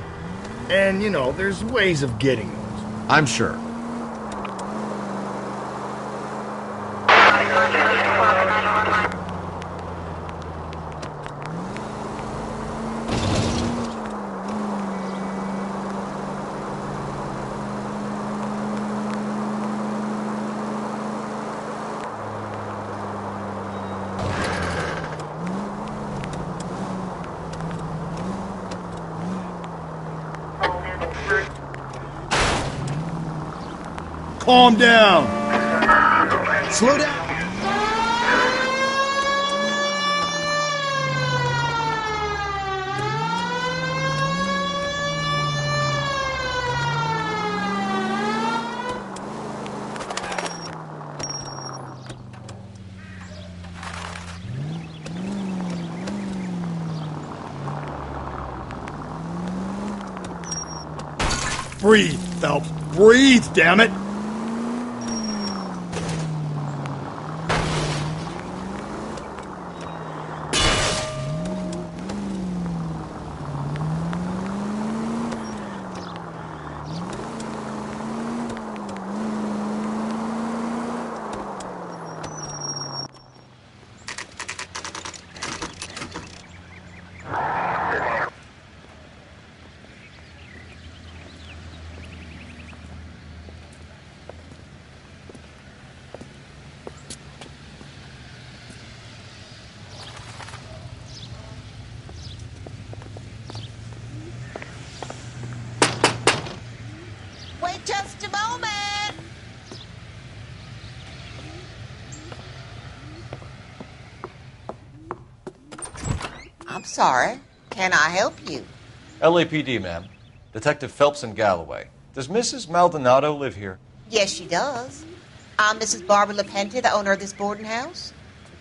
H: And, you know, there's ways of getting those.
J: I'm sure.
H: Calm down. Slow down. Breathe, Phelps. Breathe, damn it.
K: Wait just a moment. I'm sorry. Can I help you?
B: LAPD, ma'am. Detective Phelps and Galloway. Does Mrs. Maldonado live here?
K: Yes, she does. I'm Mrs. Barbara LaPente, the owner of this boarding house.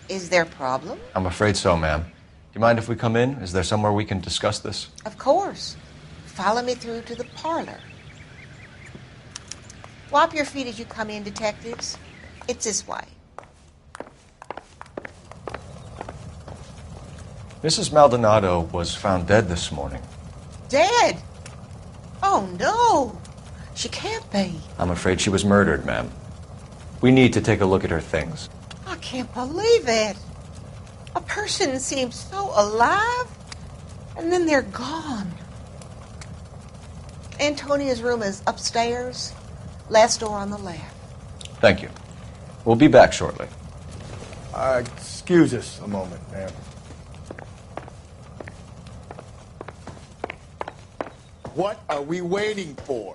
K: Is there a problem?
B: I'm afraid so, ma'am. Do you mind if we come in? Is there somewhere we can discuss this?
K: Of course. Follow me through to the parlor. Wipe your feet as you come in, detectives. It's this way.
B: Mrs. Maldonado was found dead this morning.
K: Dead? Oh, no. She can't be.
B: I'm afraid she was murdered, ma'am. We need to take a look at her things.
K: I can't believe it. A person seems so alive, and then they're gone. Antonia's room is upstairs, last door on the left.
B: Thank you. We'll be back shortly.
A: Excuse us a moment, ma'am. What are we waiting for?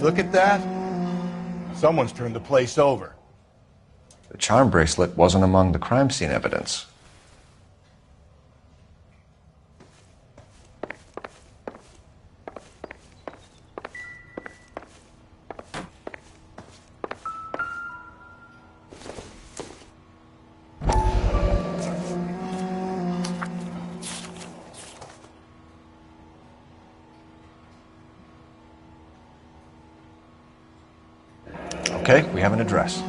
A: Look at that. Someone's turned the place over.
B: The charm bracelet wasn't among the crime scene evidence. Okay, we have an address.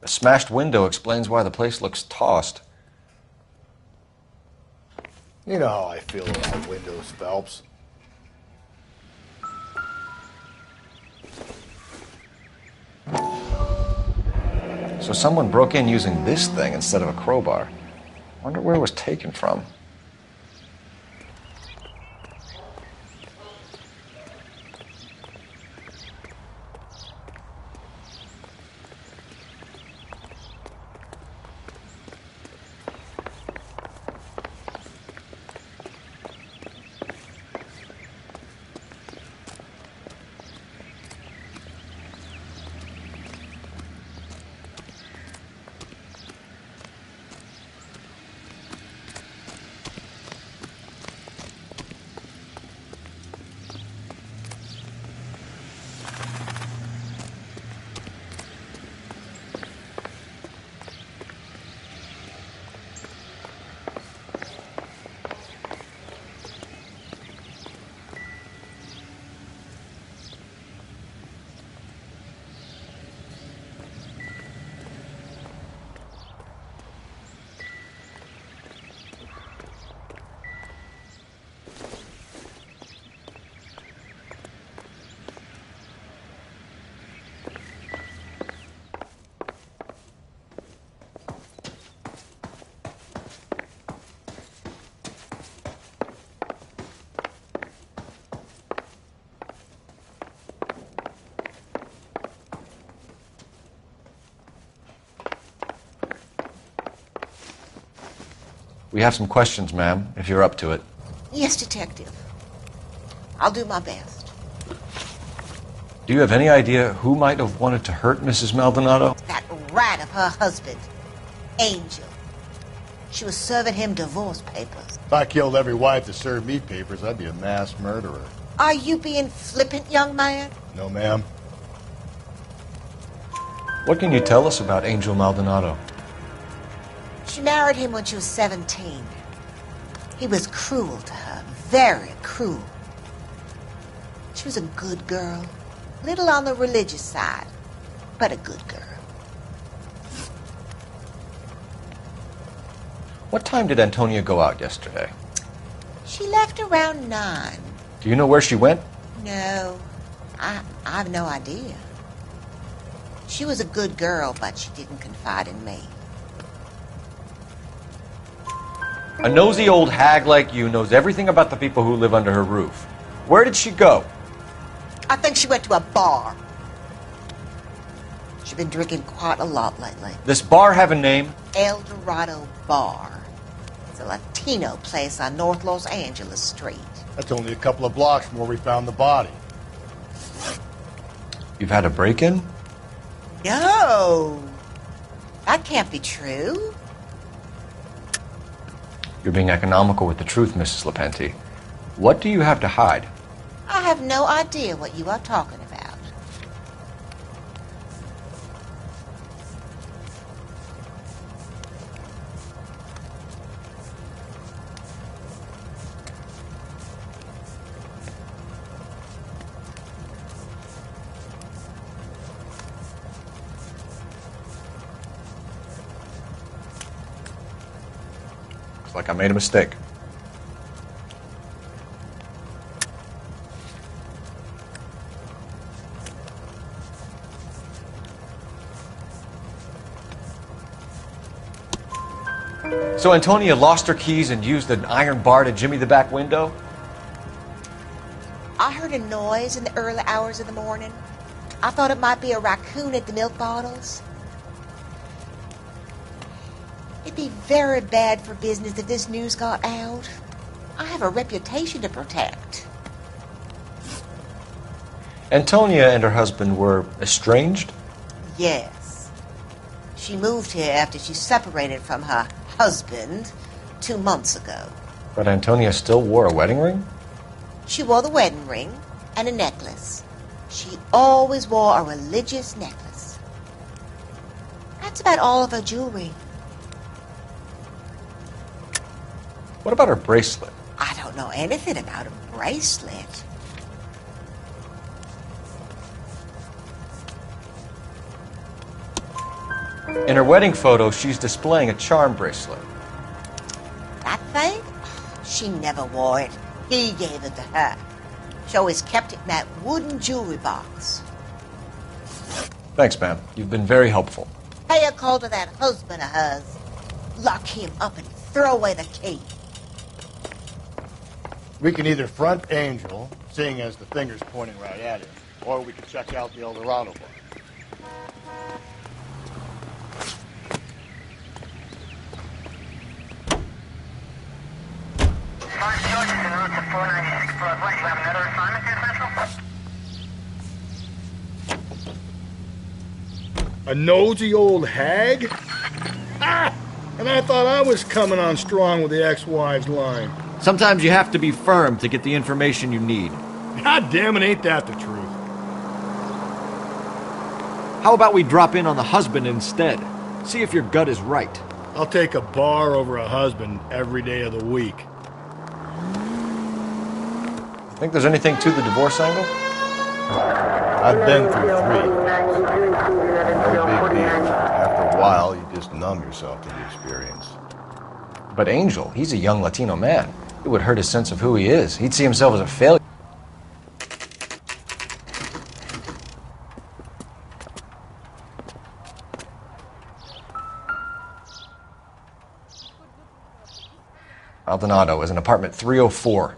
B: The smashed window explains why the place looks tossed.
A: You know how I feel about windows, Phelps.
B: So someone broke in using this thing instead of a crowbar. Wonder where it was taken from. We have some questions, ma'am, if you're up to it.
N: Yes, Detective. I'll do my best.
B: Do you have any idea who might have wanted to hurt Mrs. Maldonado?
N: That rat of her husband, Angel. She was serving him divorce papers.
A: If I killed every wife that served me papers, I'd be a mass murderer.
N: Are you being flippant, young man?
A: No, ma'am.
B: What can you tell us about Angel Maldonado?
N: She married him when she was 17. He was cruel to her, very cruel. She was a good girl, little on the religious side, but a good girl.
B: What time did Antonia go out yesterday?
N: She left around 9.
B: Do you know where she went?
N: No, I have no idea. She was a good girl, but she didn't confide in me.
B: A nosy old hag like you knows everything about the people who live under her roof. Where did she go?
N: I think she went to a bar. She's been drinking quite a lot lately.
B: This bar have a name?
N: El Dorado Bar. It's a Latino place on North Los Angeles Street.
A: That's only a couple of blocks from where we found the body.
B: You've had a break-in?
N: No. That can't be true.
B: You're being economical with the truth, Mrs. Lepenti. What do you have to hide?
N: I have no idea what you are talking about.
B: Looks like I made a mistake. So Antonia lost her keys and used an iron bar to jimmy the back window?
N: I heard a noise in the early hours of the morning. I thought it might be a raccoon at the milk bottles. It'd be very bad for business if this news got out. I have a reputation to protect.
B: Antonia and her husband were estranged?
N: Yes. She moved here after she separated from her husband 2 months ago.
B: But Antonia still wore a wedding ring?
N: She wore the wedding ring and a necklace. She always wore a religious necklace. That's about all of her jewelry.
B: What about her bracelet?
N: I don't know anything about a bracelet.
B: In her wedding photo, she's displaying a charm bracelet.
N: That thing? She never wore it. He gave it to her. She always kept it in that wooden jewelry box.
B: Thanks, ma'am. You've been very helpful.
N: Pay a call to that husband of hers. Lock him up and throw away the key.
A: We can either front Angel, seeing as the finger's pointing right at him, or we can check out the El Dorado bar.
H: A nosy old hag? Ah! And I thought I was coming on strong with the ex-wives line.
J: Sometimes you have to be firm to get the information you need.
H: God damn it, ain't that the truth?
J: How about we drop in on the husband instead? See if your gut is right.
H: I'll take a bar over a husband every day of the week.
B: Think there's anything to the divorce angle?
A: I've been through 3. No big deal. After a while, you just numb yourself to the experience.
B: But Angel, he's a young Latino man. It would hurt his sense of who he is. He'd see himself as a failure. Maldonado is in apartment 304.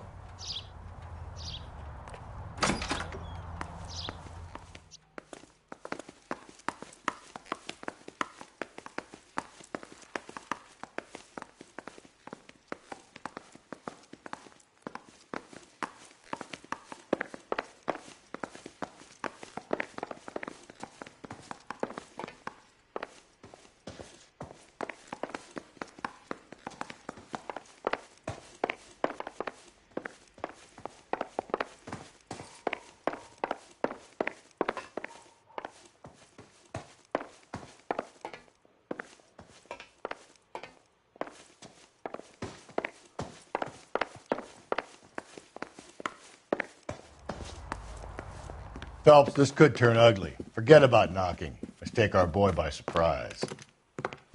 A: Phelps, this could turn ugly. Forget about knocking. Let's take our boy by surprise.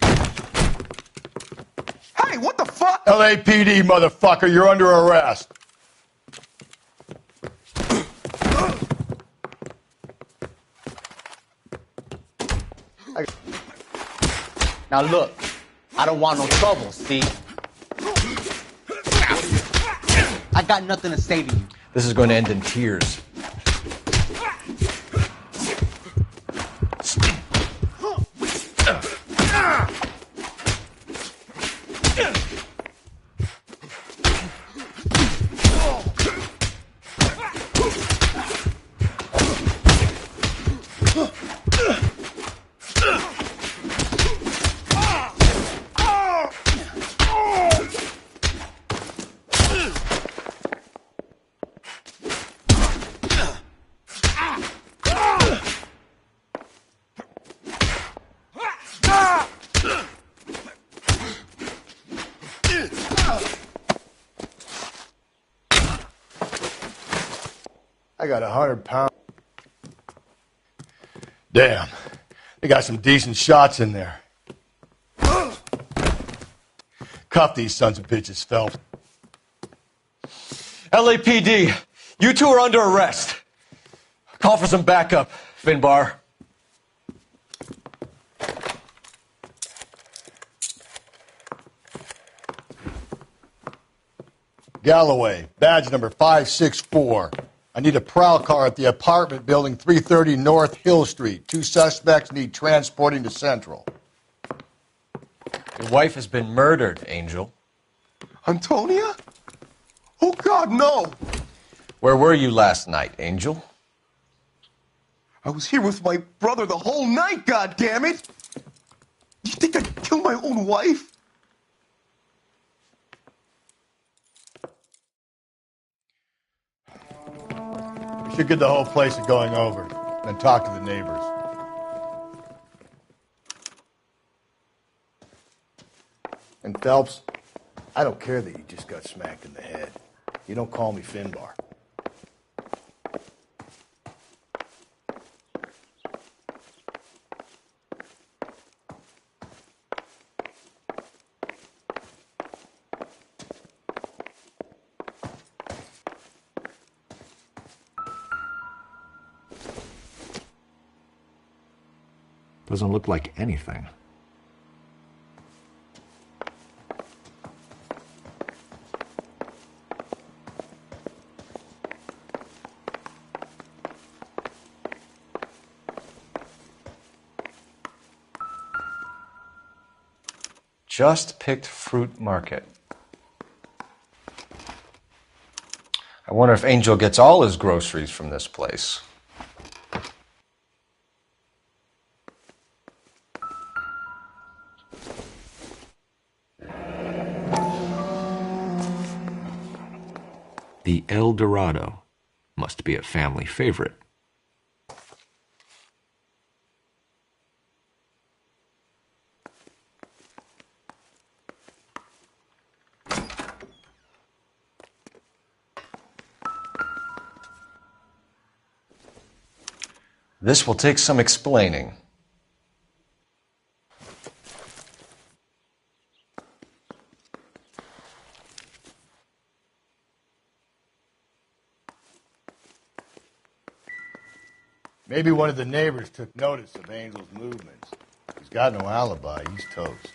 P: Hey, what the fuck?
A: LAPD, motherfucker, you're under arrest.
P: Now look, I don't want no trouble, see? I got nothing to say to you.
B: This is going to end in tears.
A: I got 100 pounds. Damn. They got some decent shots in there. Cuff these sons of bitches, Phelps.
B: LAPD, you two are under arrest. Call for some backup, Finbar.
A: Galloway, badge number 564. I need a prowl car at the apartment building 330 North Hill Street. 2 suspects need transporting to Central.
B: Your wife has been murdered, Angel.
P: Antonia? Oh, God, no!
B: Where were you last night, Angel?
P: I was here with my brother the whole night, goddammit! You think I'd kill my own wife?
A: We should get the whole place to going over, then talk to the neighbors. And Phelps, I don't care that you just got smacked in the head. You don't call me Finbar.
J: Doesn't look like anything.
B: Just picked fruit market. I wonder if Angel gets all his groceries from this place.
J: The El Dorado must be a family favorite.
B: This will take some explaining.
A: Maybe one of the neighbors took notice of Angel's movements. He's got no alibi. He's toast.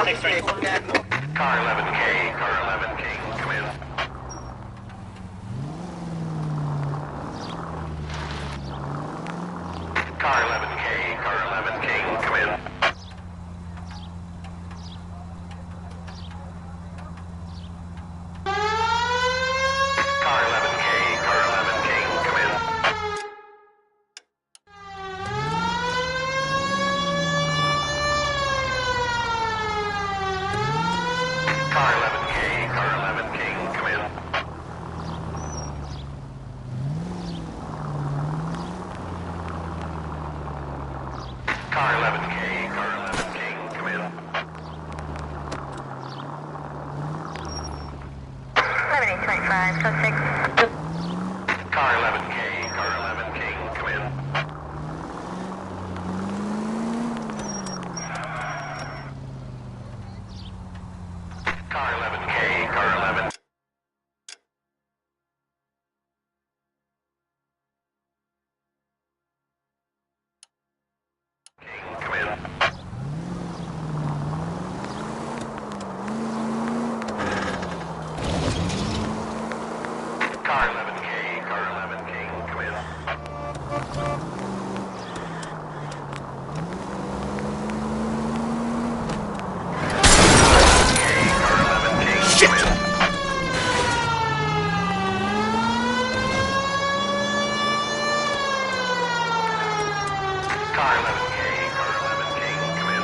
O: Car 11K, car 11K, come in. Car 11K, car 11K, come in. Car 11K, car 11K, come in. Car 11K, car 11K, come in. Car 11K, car 11K, come in.
K: 1125, suspect.
O: Car 11K, car 11K, come in. Car 11K, car 11. Come in. Car 11K, car 11K, come in.
J: Shit!
O: Car 11K, car 11K, come in.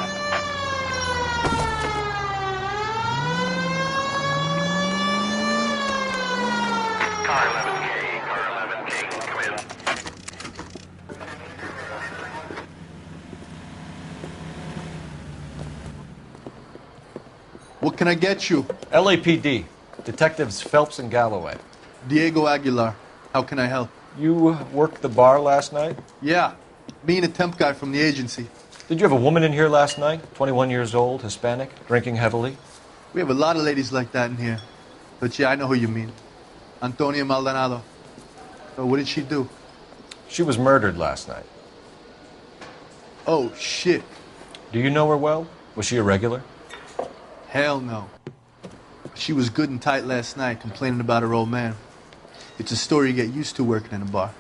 O: Car 11K, car 11K, come in.
F: What can I get you?
B: LAPD. Detectives Phelps and Galloway.
F: Diego Aguilar. How can I help?
B: You worked the bar last night?
F: Yeah. Me and a temp guy from the agency.
B: Did you have a woman in here last night? 21 years old, Hispanic, drinking heavily?
F: We have a lot of ladies like that in here. But yeah, I know who you mean. Antonia Maldonado. So what did she do?
B: She was murdered last night.
F: Oh, shit.
B: Do you know her well? Was she a regular?
F: Hell no. She was good and tight last night, complaining about her old man. It's a story you get used to working in a bar.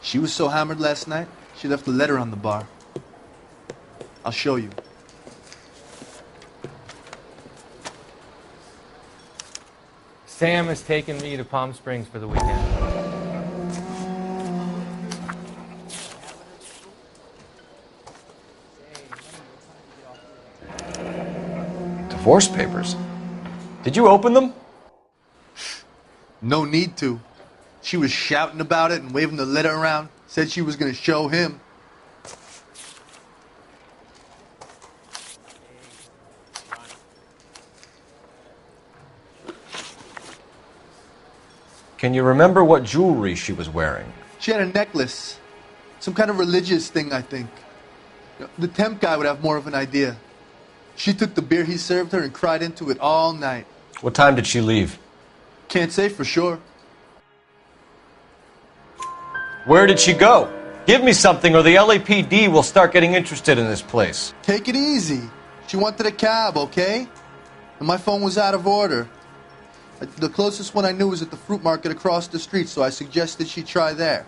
F: She was so hammered last night, she left a letter on the bar. I'll show you.
L: Sam has taken me to Palm Springs for the weekend.
B: Divorce papers? Did you open them?
F: No need to. She was shouting about it and waving the letter around. Said she was going to show him.
B: Can you remember what jewelry she was wearing?
F: She had a necklace. Some kind of religious thing, I think. The temp guy would have more of an idea. She took the beer he served her and cried into it all night.
B: What time did she leave?
F: Can't say for sure.
B: Where did she go? Give me something or the LAPD will start getting interested in this place.
F: Take it easy. She wanted a cab, okay? And my phone was out of order. The closest one I knew was at the fruit market across the street, so I suggested she try there.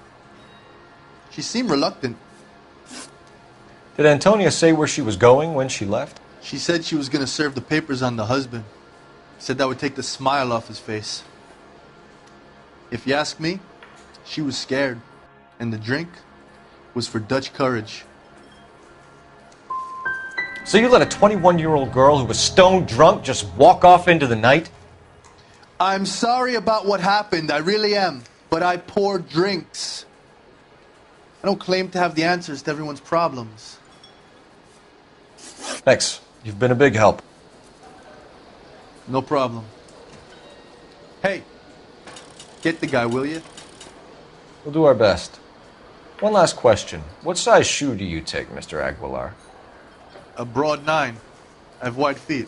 F: She seemed reluctant.
B: Did Antonia say where she was going when she left?
F: She said she was going to serve the papers on the husband. Said that would take the smile off his face. If you ask me, she was scared. And the drink was for Dutch courage.
B: So you let a 21-year-old girl who was stone drunk just walk off into the night?
F: I'm sorry about what happened, I really am. But I pour drinks. I don't claim to have the answers to everyone's problems.
B: Thanks. You've been a big help.
F: No problem. Hey, get the guy, will you?
B: We'll do our best. One last question. What size shoe do you take, Mr. Aguilar?
F: A broad 9. I have wide feet.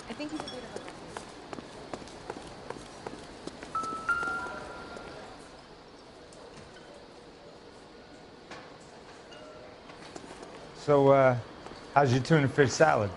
Q: I think he's a bit of a So, how's your tuna fish salad?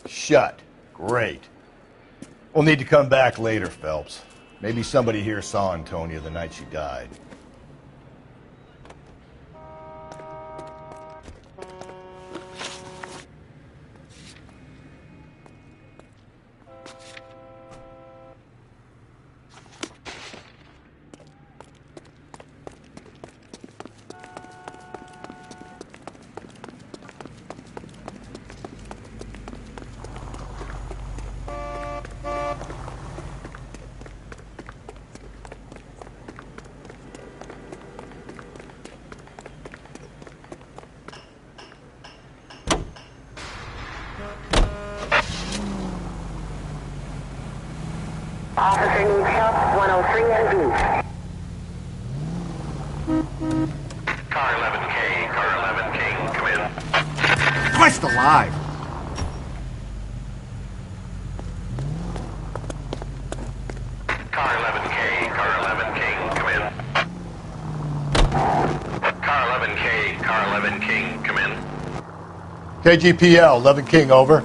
A: Shut. Great. We'll need to come back later, Phelps. Maybe somebody here saw Antonia the night she died.
K: Officer needs help, 103 and B.
O: Car 11K, car 11K, come in.
J: Christ alive!
O: Car 11K, car 11K, come in. Car 11K, car 11 King, come in.
A: KGPL, 11 King, over.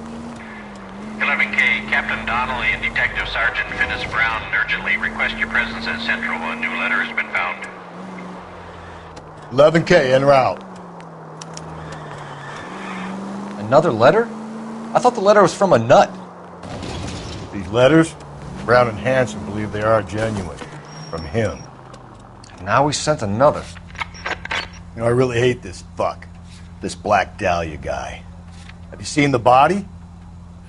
O: 11K, Captain Donnelly and Detective Sergeant Finis Brown urgently request your presence at Central. A new letter has been found.
A: 11K, en route.
B: Another letter? I thought the letter was from a nut.
A: These letters, Brown and Hanson believe they are genuine. From him.
B: Now he sent another.
A: You know, I really hate this fuck. This Black Dahlia guy. Have you seen the body?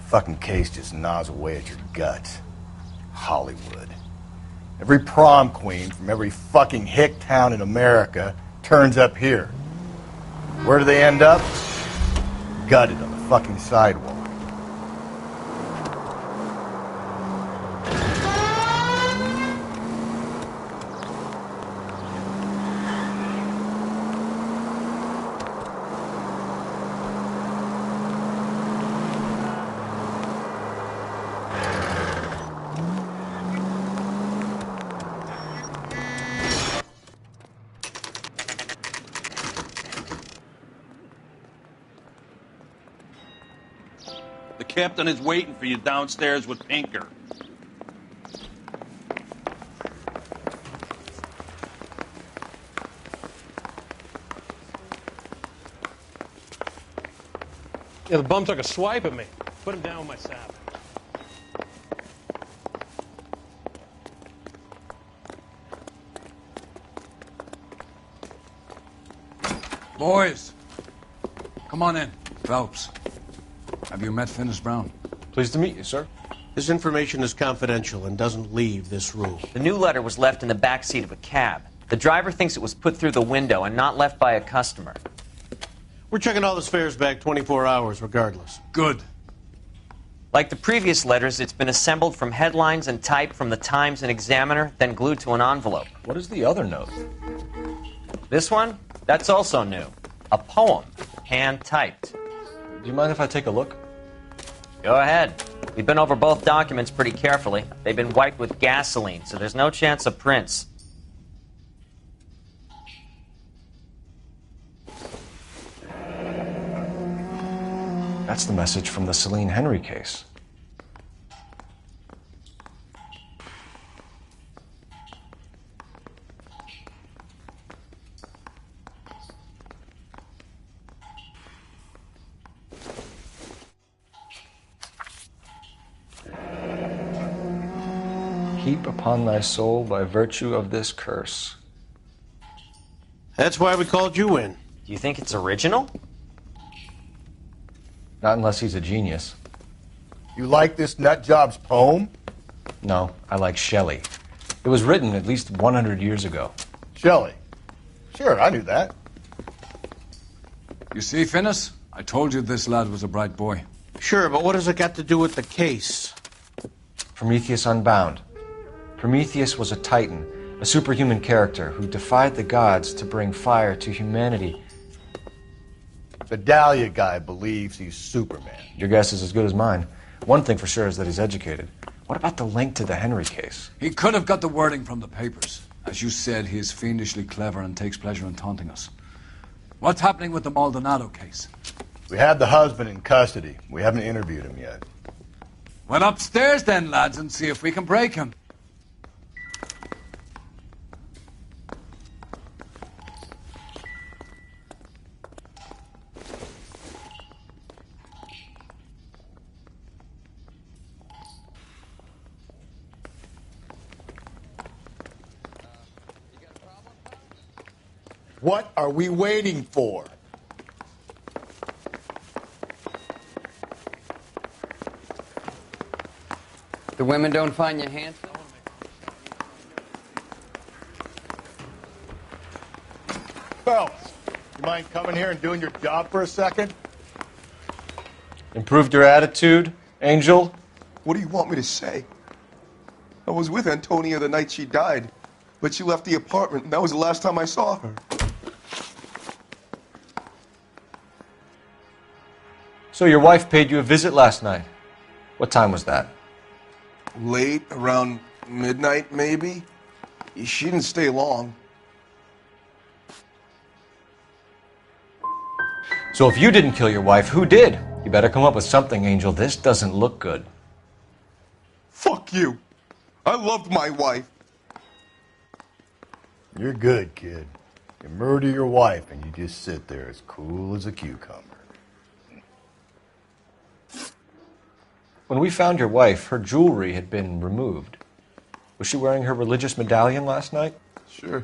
A: Fucking case just gnaws away at your guts. Hollywood. Every prom queen from every fucking hick town in America turns up here. Where do they end up? Gutted on the fucking sidewalk.
E: The captain is waiting for you downstairs with Pinker.
U: Yeah, the bum took a swipe at me. Put him down with my sap.
D: Boys, come on in. Phelps, have you met Finis Brown?
B: Pleased to meet you, sir.
U: This information is confidential and doesn't leave this room.
C: The new letter was left in the back seat of a cab. The driver thinks it was put through the window and not left by a customer.
U: We're checking all the fares back 24 hours regardless.
D: Good.
C: Like the previous letters, it's been assembled from headlines and type from the Times and Examiner, then glued to an envelope.
B: What is the other note?
C: This one? That's also new. A poem, hand-typed.
B: Do you mind if I take a look?
C: Go ahead. We've been over both documents pretty carefully. They've been wiped with gasoline, so there's no chance of prints.
B: That's the message from the Celine Henry case. Heap upon thy soul by virtue of this curse.
U: That's why we called you in.
C: Do you think it's original?
B: Not unless he's a genius.
A: You like this nutjob's poem?
B: No, I like Shelley. It was written at least 100 years ago.
A: Shelley. Sure, I knew that.
D: You see, Finnis? I told you this lad was a bright boy.
S: Sure, but what has it got to do with the case?
B: Prometheus Unbound. Prometheus was a titan, a superhuman character who defied the gods to bring fire to humanity.
A: The Dahlia guy believes he's Superman.
B: Your guess is as good as mine. One thing for sure is that he's educated. What about the link to the Henry case?
D: He could have got the wording from the papers. As you said, he is fiendishly clever and takes pleasure in taunting us. What's happening with the Maldonado case?
A: We have the husband in custody. We haven't interviewed him yet.
D: Well, upstairs then, lads, and see if we can break him.
A: What are we waiting for?
G: The women don't find you handsome?
A: Fellas, you mind coming here and doing your job for a second?
B: Improved your attitude, Angel?
P: What do you want me to say? I was with Antonia the night she died, but she left the apartment, and that was the last time I saw her.
B: So your wife paid you a visit last night. What time was that?
P: Late, around midnight, maybe. She didn't stay long.
B: So if you didn't kill your wife, who did? You better come up with something, Angel. This doesn't look good.
P: Fuck you. I loved my wife.
A: You're good, kid. You murder your wife and you just sit there as cool as a cucumber.
B: When we found your wife, her jewelry had been removed. Was she wearing her religious medallion last night?
P: Sure.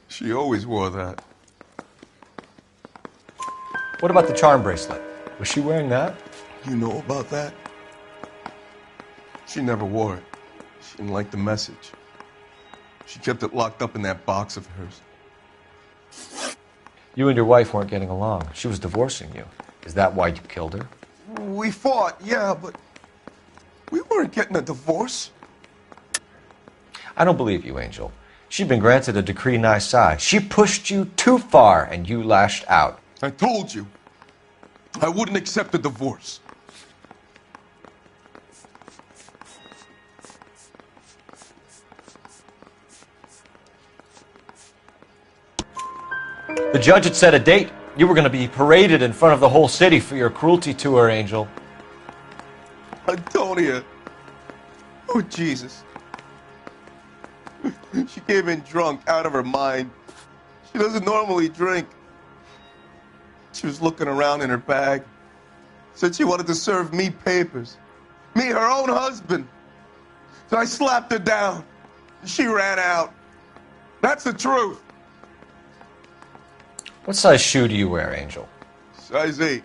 P: She always wore that.
B: What about the charm bracelet? Was she wearing that?
P: You know about that? She never wore it. She didn't like the message. She kept it locked up in that box of hers.
B: You and your wife weren't getting along. She was divorcing you. Is that why you killed her?
P: We fought, yeah, but we weren't getting a divorce.
B: I don't believe you, Angel. She'd been granted a decree nisi. She pushed you too far, and you lashed out.
P: I told you. I wouldn't accept a divorce.
B: The judge had set a date. You were going to be paraded in front of the whole city for your cruelty to her, Angel.
P: Antonia. Oh, Jesus. She came in drunk, out of her mind. She doesn't normally drink. She was looking around in her bag. Said she wanted to serve me papers. Me, her own husband. So I slapped her down. She ran out. That's the truth.
B: What size shoe do you wear, Angel?
P: Size 8.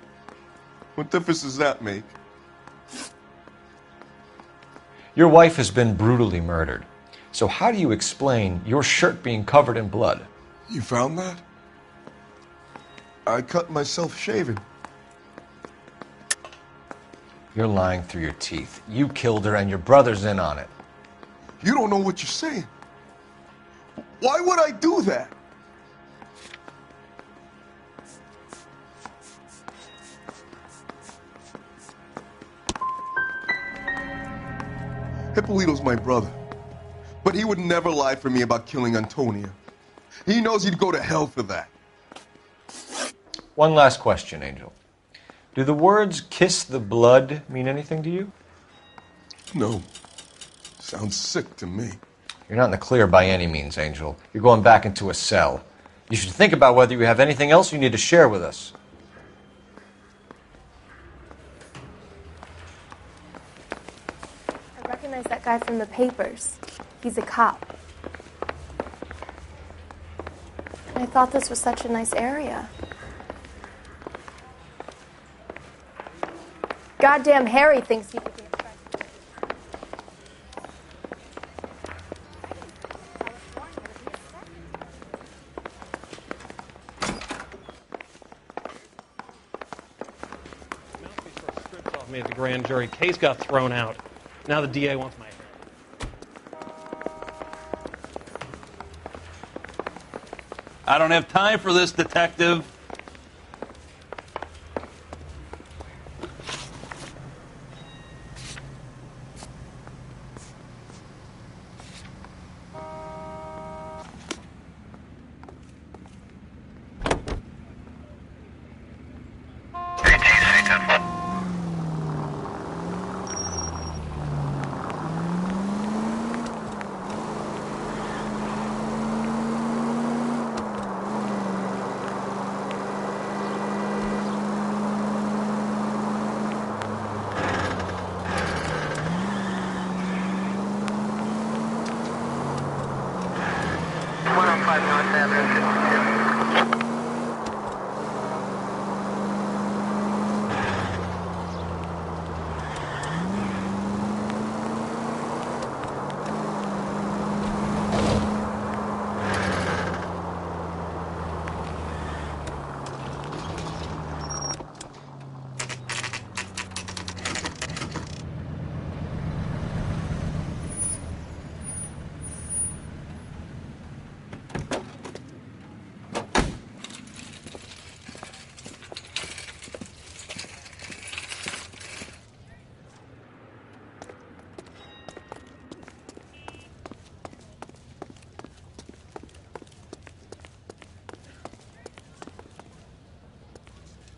P: What difference does that make?
B: Your wife has been brutally murdered. So how do you explain your shirt being covered in blood?
P: You found that? I cut myself shaving.
B: You're lying through your teeth. You killed her and your brother's in on it.
P: You don't know what you're saying. Why would I do that? Hippolito's my brother. But he would never lie for me about killing Antonia. He knows he'd go to hell for that.
B: One last question, Angel. Do the words kiss the blood mean anything to you?
P: No. Sounds sick to me.
B: You're not in the clear by any means, Angel. You're going back into a cell. You should think about whether you have anything else you need to share with us.
T: I recognize that guy from the papers. He's a cop. I thought this was such a nice area. Goddamn Harry thinks he could be a president.
U: testimony at the grand jury. Case got thrown out. Now the DA wants my head.
M: I don't have time for this, detective.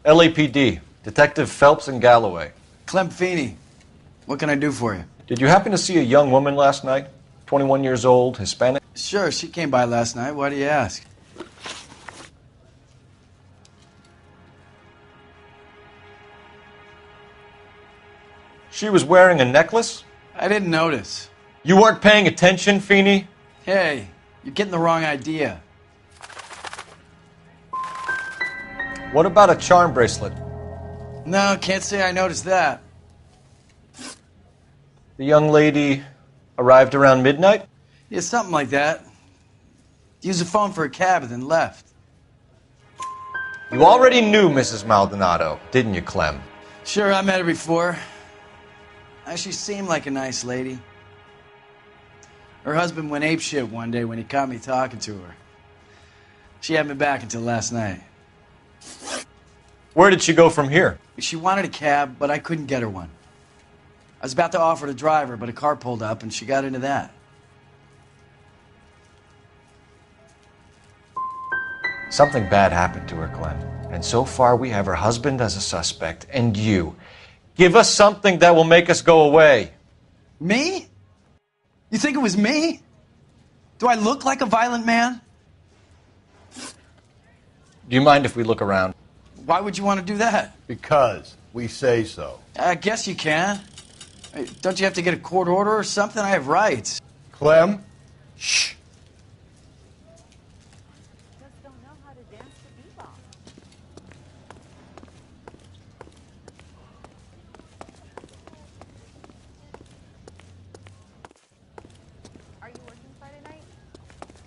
B: LAPD, Detective Phelps and Galloway.
R: Clem Feeney, what can I do for you?
B: Did you happen to see a young woman last night? 21 years old, Hispanic?
R: Sure, she came by last night. Why do you ask?
B: She was wearing a necklace?
R: I didn't notice.
B: You weren't paying attention, Feeney?
R: Hey, you're getting the wrong idea.
B: What about a charm bracelet?
R: No, can't say I noticed that.
B: The young lady arrived around midnight?
R: Yeah, something like that. Used the phone for a cab and then left.
B: You already knew Mrs. Maldonado, didn't you, Clem?
R: Sure, I met her before. She seemed like a nice lady. Her husband went apeshit one day when he caught me talking to her. She had me back until last night.
B: Where did she go from here?
R: She wanted a cab, but I couldn't get her one. I was about to offer to drive her, but a car pulled up and she got into that.
B: Something bad happened to her, Clem. And so far we have her husband as a suspect, and you. Give us something that will make us go away.
R: Me? You think it was me? Do I look like a violent man?
B: Do you mind if we look around?
R: Why would you want to do that?
A: Because we say so.
R: I guess you can. Don't you have to get a court order or something? I have rights.
A: Clem? Shh.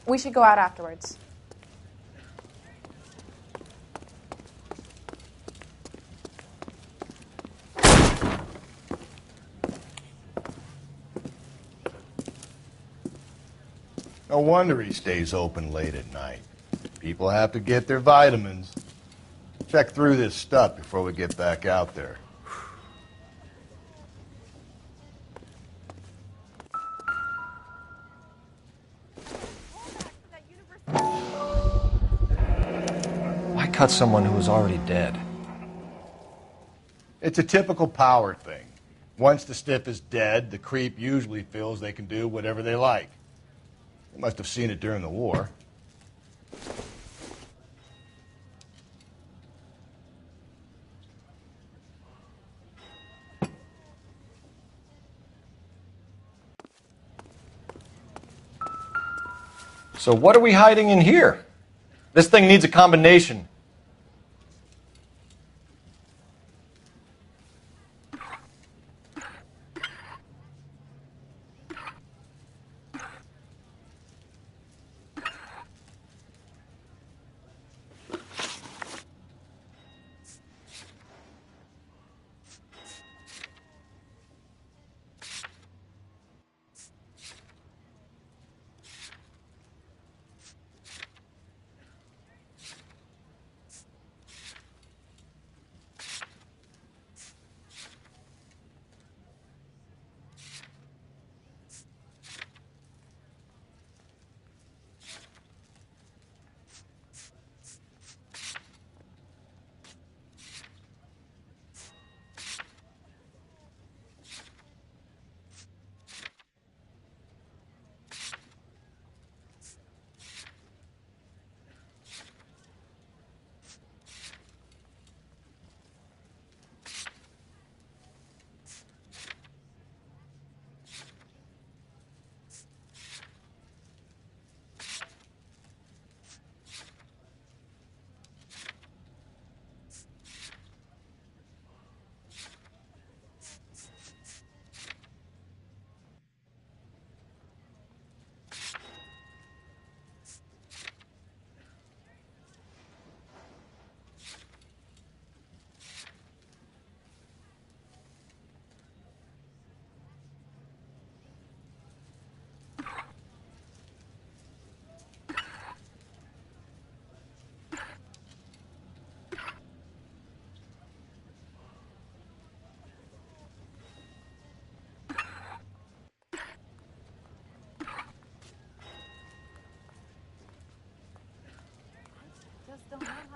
T: We should go out afterwards.
A: No wonder he stays open late at night. People have to get their vitamins. Check through this stuff before we get back out there.
B: Why cut someone who was already dead?
A: It's a typical power thing. Once the stiff is dead, the creep usually feels they can do whatever they like. They must have seen it during the war.
B: So what are we hiding in here? This thing needs a combination.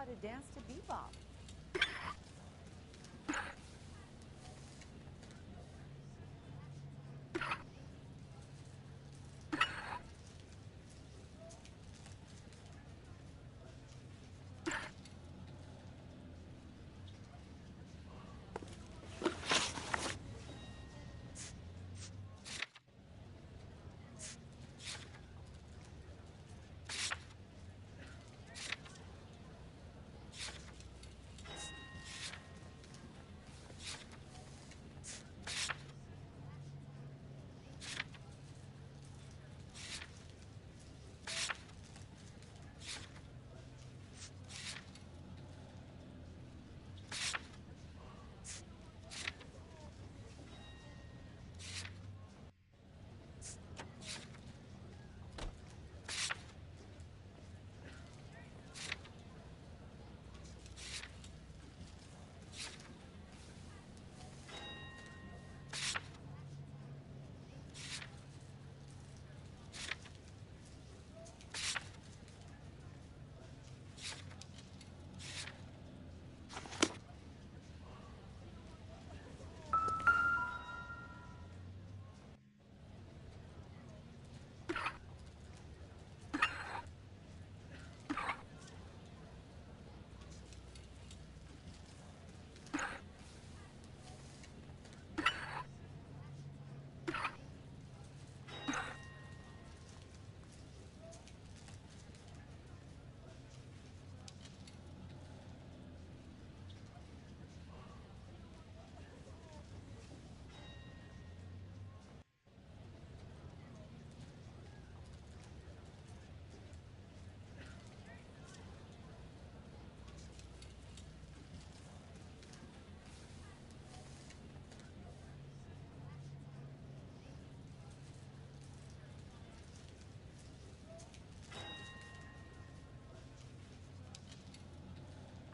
I: to dance to bebop.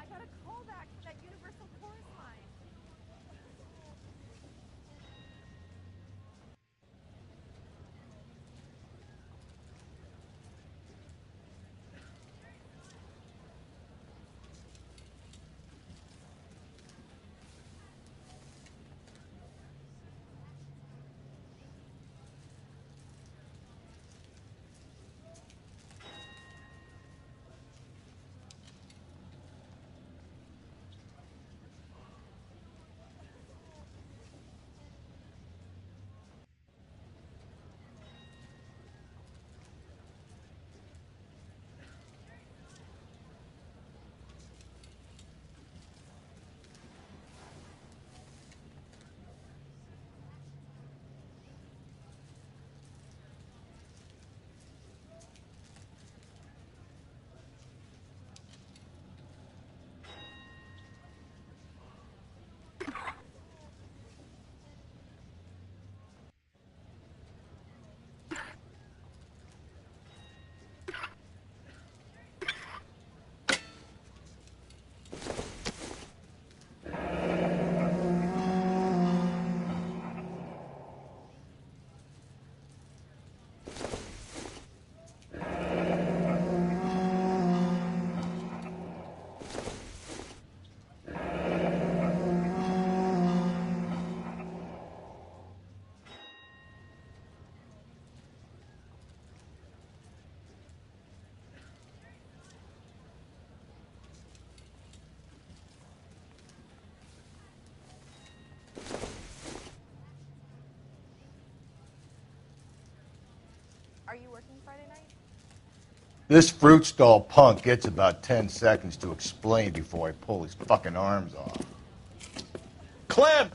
I: I got a call back from that Universal Chorus line. Are you working Friday night?
A: This fruit stall punk gets about 10 seconds to explain before I pull his fucking arms off.
E: Clem!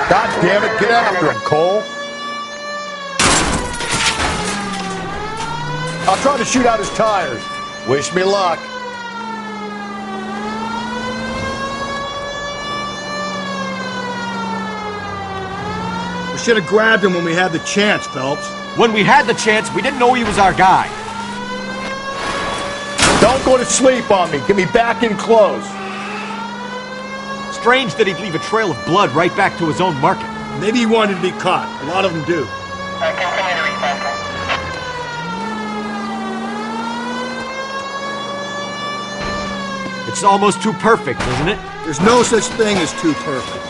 A: God damn it, get after him, Cole! I'll try to shoot out his tires. Wish me luck.
H: We should have grabbed him when we had the chance, Phelps.
J: When we had the chance, we didn't know he was our guy.
A: Don't go to sleep on me. Get me back in close.
J: Strange that he'd leave a trail of blood right back to his own market.
H: Maybe he wanted to be caught. A lot of them do.
J: It's almost too perfect, isn't it?
H: There's no such thing as too perfect.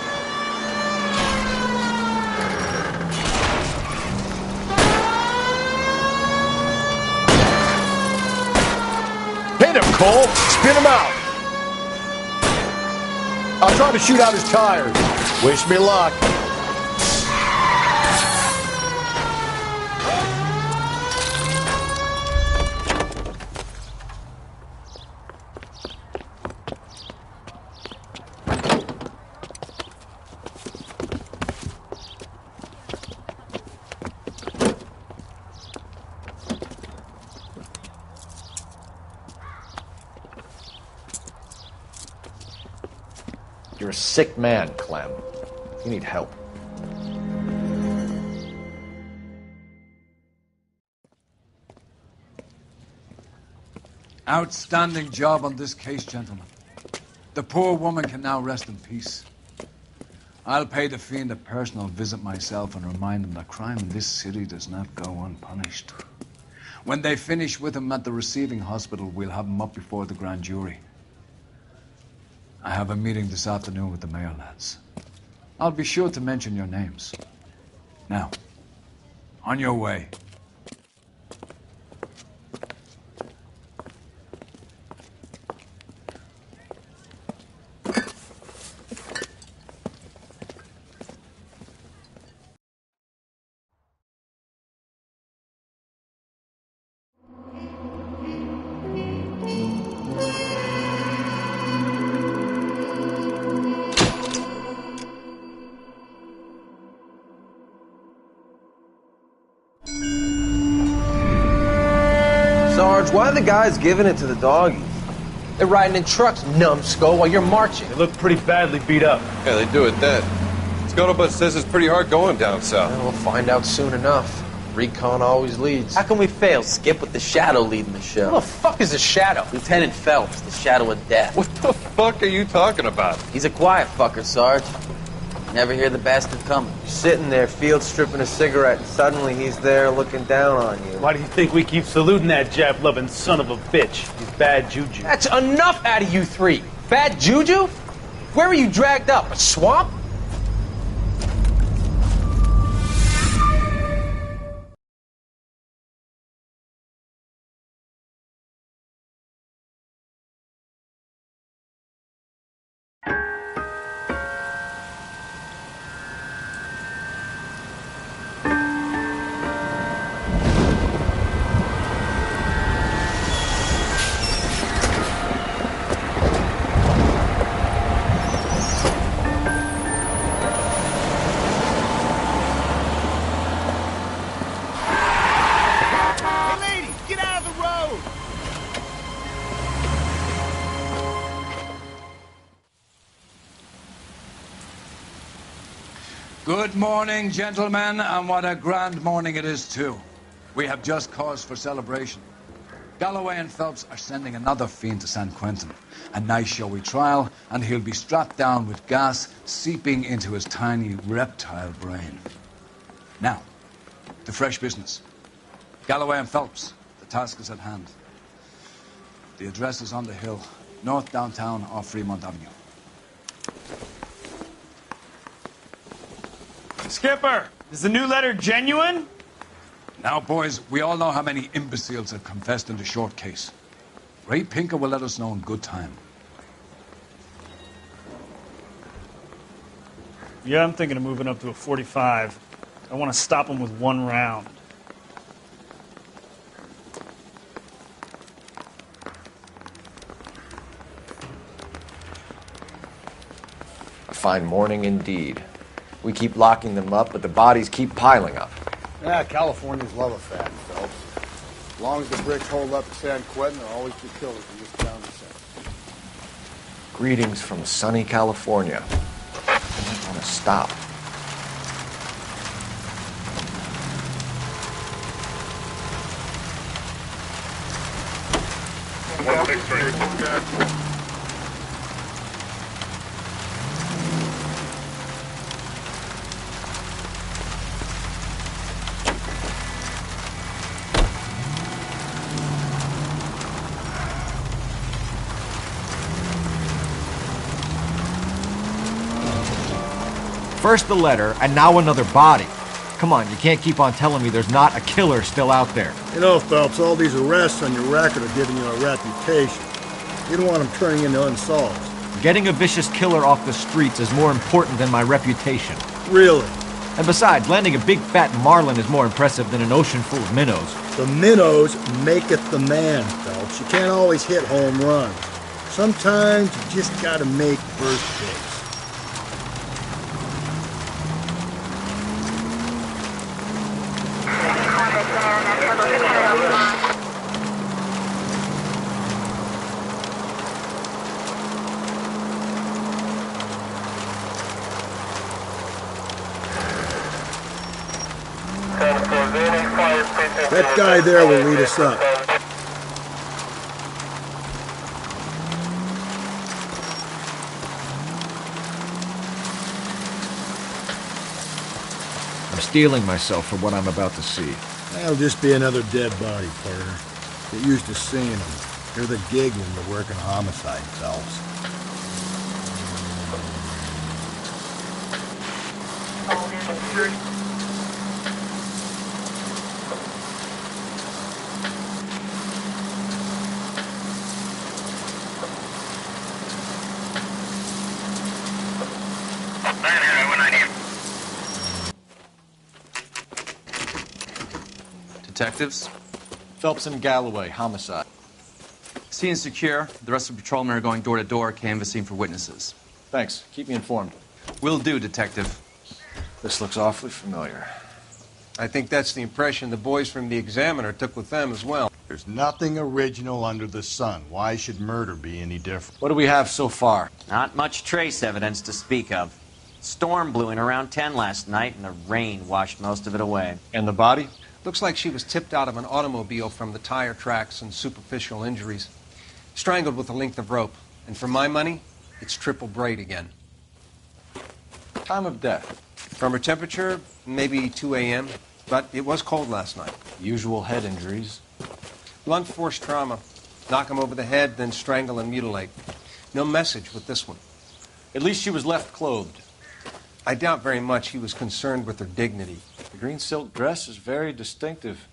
A: Hit him, Cole. Spin him out. I'll try to shoot out his tires. Wish me luck.
B: You're a sick man, Clem. You need help.
D: Outstanding job on this case, gentlemen. The poor woman can now rest in peace. I'll pay the fiend a personal visit myself and remind him that crime in this city does not go unpunished. When they finish with him at the receiving hospital, we'll have him up before the grand jury. I have a meeting this afternoon with the mayor lads. I'll be sure to mention your names. Now, on your way.
G: Sarge, why are the guys giving it to the doggies? They're riding in trucks, numbskull, while you're marching.
M: They look pretty badly beat up.
N: Yeah, they do at that. Scuttlebutt says it's pretty hard going down south.
G: Well, we'll find out soon enough. Recon always leads. How can we fail, Skip, with the Shadow leading the show? Who the fuck is the Shadow? Lieutenant Phelps, the Shadow of Death.
N: What the fuck are you talking about?
G: He's a quiet fucker, Sarge. Never hear the bastard coming. You're sitting there, field stripping a cigarette, and suddenly he's there looking down on you.
M: Why do you think we keep saluting that Jap-loving son of a bitch? He's bad juju.
G: That's enough out of you three. Bad juju? Where were you dragged up? A swamp?
D: Good morning, gentlemen, and what a grand morning it is, too. We have just cause for celebration. Galloway and Phelps are sending another fiend to San Quentin. A nice showy trial, and he'll be strapped down with gas seeping into his tiny reptile brain. Now, to fresh business. Galloway and Phelps, the task is at hand. The address is on the hill, north downtown off Fremont Avenue.
V: Skipper, is the new letter genuine?
D: Now, boys, we all know how many imbeciles have confessed in the short case. Ray Pinker will let us know in good time.
V: Yeah, I'm thinking of moving up to a 45. I want to stop him with one round.
B: A fine morning indeed. We keep locking them up, but the bodies keep piling up.
H: Yeah, Californians love a fat Phelps. As long as the bricks hold up at San Quentin, there'll always be killers in this town to send.
B: Greetings from sunny California. I don't want to stop.
J: First the letter, and now another body. Come on, you can't keep on telling me there's not a killer still out there.
H: You know, Phelps, all these arrests on your record are giving you a reputation. You don't want them turning into unsolved.
J: Getting a vicious killer off the streets is more important than my reputation.
H: Really?
J: And besides, landing a big fat marlin is more impressive than an ocean full of minnows.
H: The minnows maketh the man, Phelps. You can't always hit home runs. Sometimes you just gotta make first base. That guy there will lead us up.
J: I'm steeling myself for what I'm about to see.
H: That'll just be another dead body, partner. Get used to seeing them. You're the gig when you're working homicide, Phelps.
F: Detectives?
B: Phelps and Galloway, homicide.
F: Scene is secure. The rest of the patrolmen are going door to door, canvassing for witnesses.
B: Thanks. Keep me informed.
F: Will do, Detective.
B: This looks awfully familiar.
N: I think that's the impression the boys from the Examiner took with them as well.
A: There's nothing original under the sun. Why should murder be any different?
B: What do we have so far?
C: Not much trace evidence to speak of. Storm blew in around 10 last night, and the rain washed most of it away.
B: And the body?
N: Looks like she was tipped out of an automobile from the tire tracks and superficial injuries. Strangled with a length of rope. And for my money, it's triple braid again.
B: Time of death?
N: From her temperature, maybe 2 a.m., but it was cold last night.
B: Usual head injuries.
N: Blunt force trauma. Knock him over the head, then strangle and mutilate. No message with this one.
B: At least she was left clothed.
N: I doubt very much he was concerned with her dignity.
B: The green silk dress is very distinctive.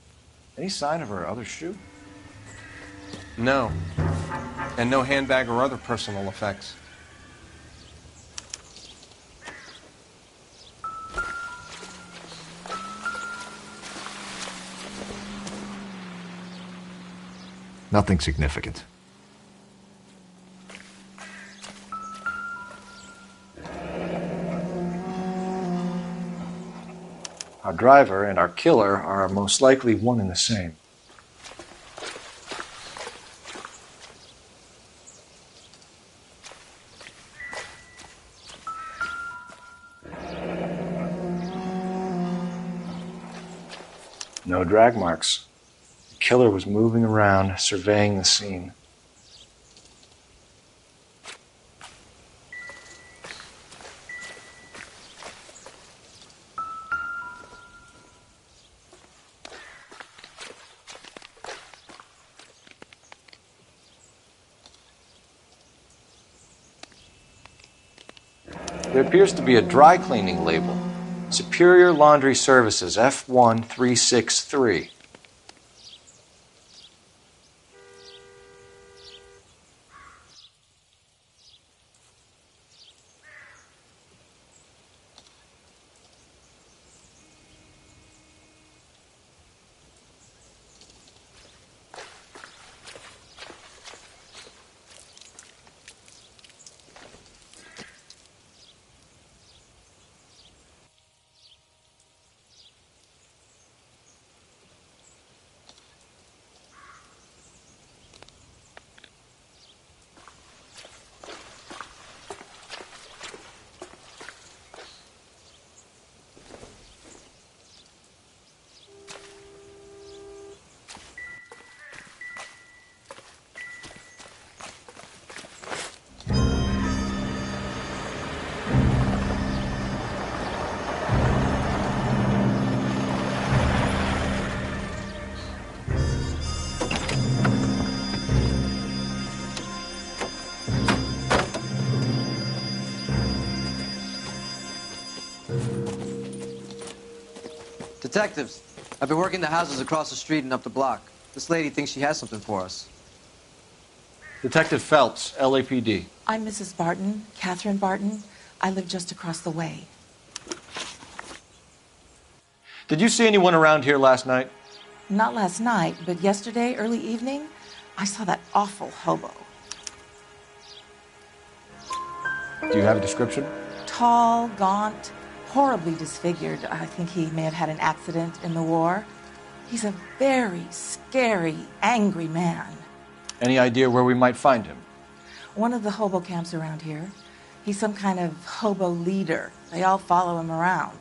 B: Any sign of her other shoe?
N: No. And no handbag or other personal effects.
J: Nothing significant.
B: Our driver and our killer are most likely one and the same. No drag marks. The killer was moving around, surveying the scene. There appears to be a dry cleaning label. Superior Laundry Services, F1363.
L: Detectives, I've been working the houses across the street and up the block. This lady thinks she has something for us.
B: Detective Phelps, LAPD.
Q: I'm Mrs. Barton, Catherine Barton. I live just across the way.
B: Did you see anyone around here last night?
Q: Not last night, but yesterday, early evening, I saw that awful hobo.
B: Do you have a description?
Q: Tall, gaunt, horribly disfigured. I think he may have had an accident in the war. He's a very scary, angry man.
B: Any idea where we might find him?
Q: One of the hobo camps around here. He's some kind of hobo leader. They all follow him around.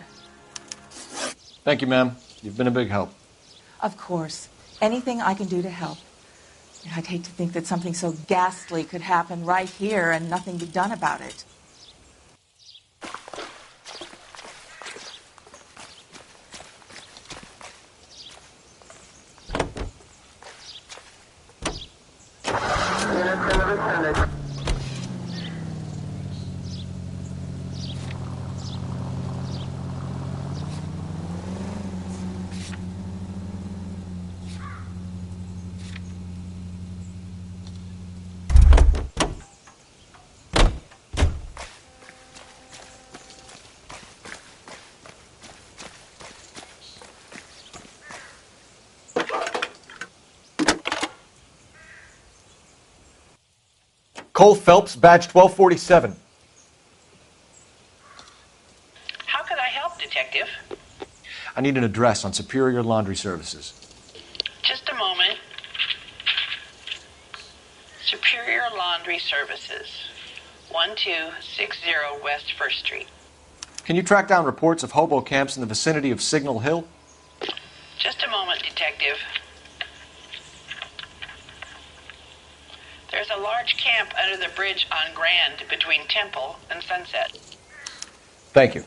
B: Thank you, ma'am. You've been a big help.
Q: Of course. Anything I can do to help. I'd hate to think that something so ghastly could happen right here and nothing be done about it.
B: Cole Phelps, badge 1247.
K: How can I help, Detective?
B: I need an address on Superior Laundry Services.
K: Just a moment. Superior Laundry Services, 1260 West 1st Street.
B: Can you track down reports of hobo camps in the vicinity of Signal Hill?
K: Just a moment, Detective. There's a large camp under the bridge on Grand between Temple and Sunset.
B: Thank you.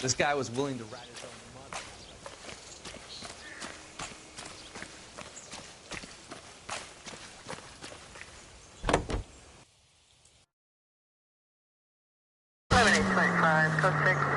L: This guy was willing to rat his own mother.
K: Code 6.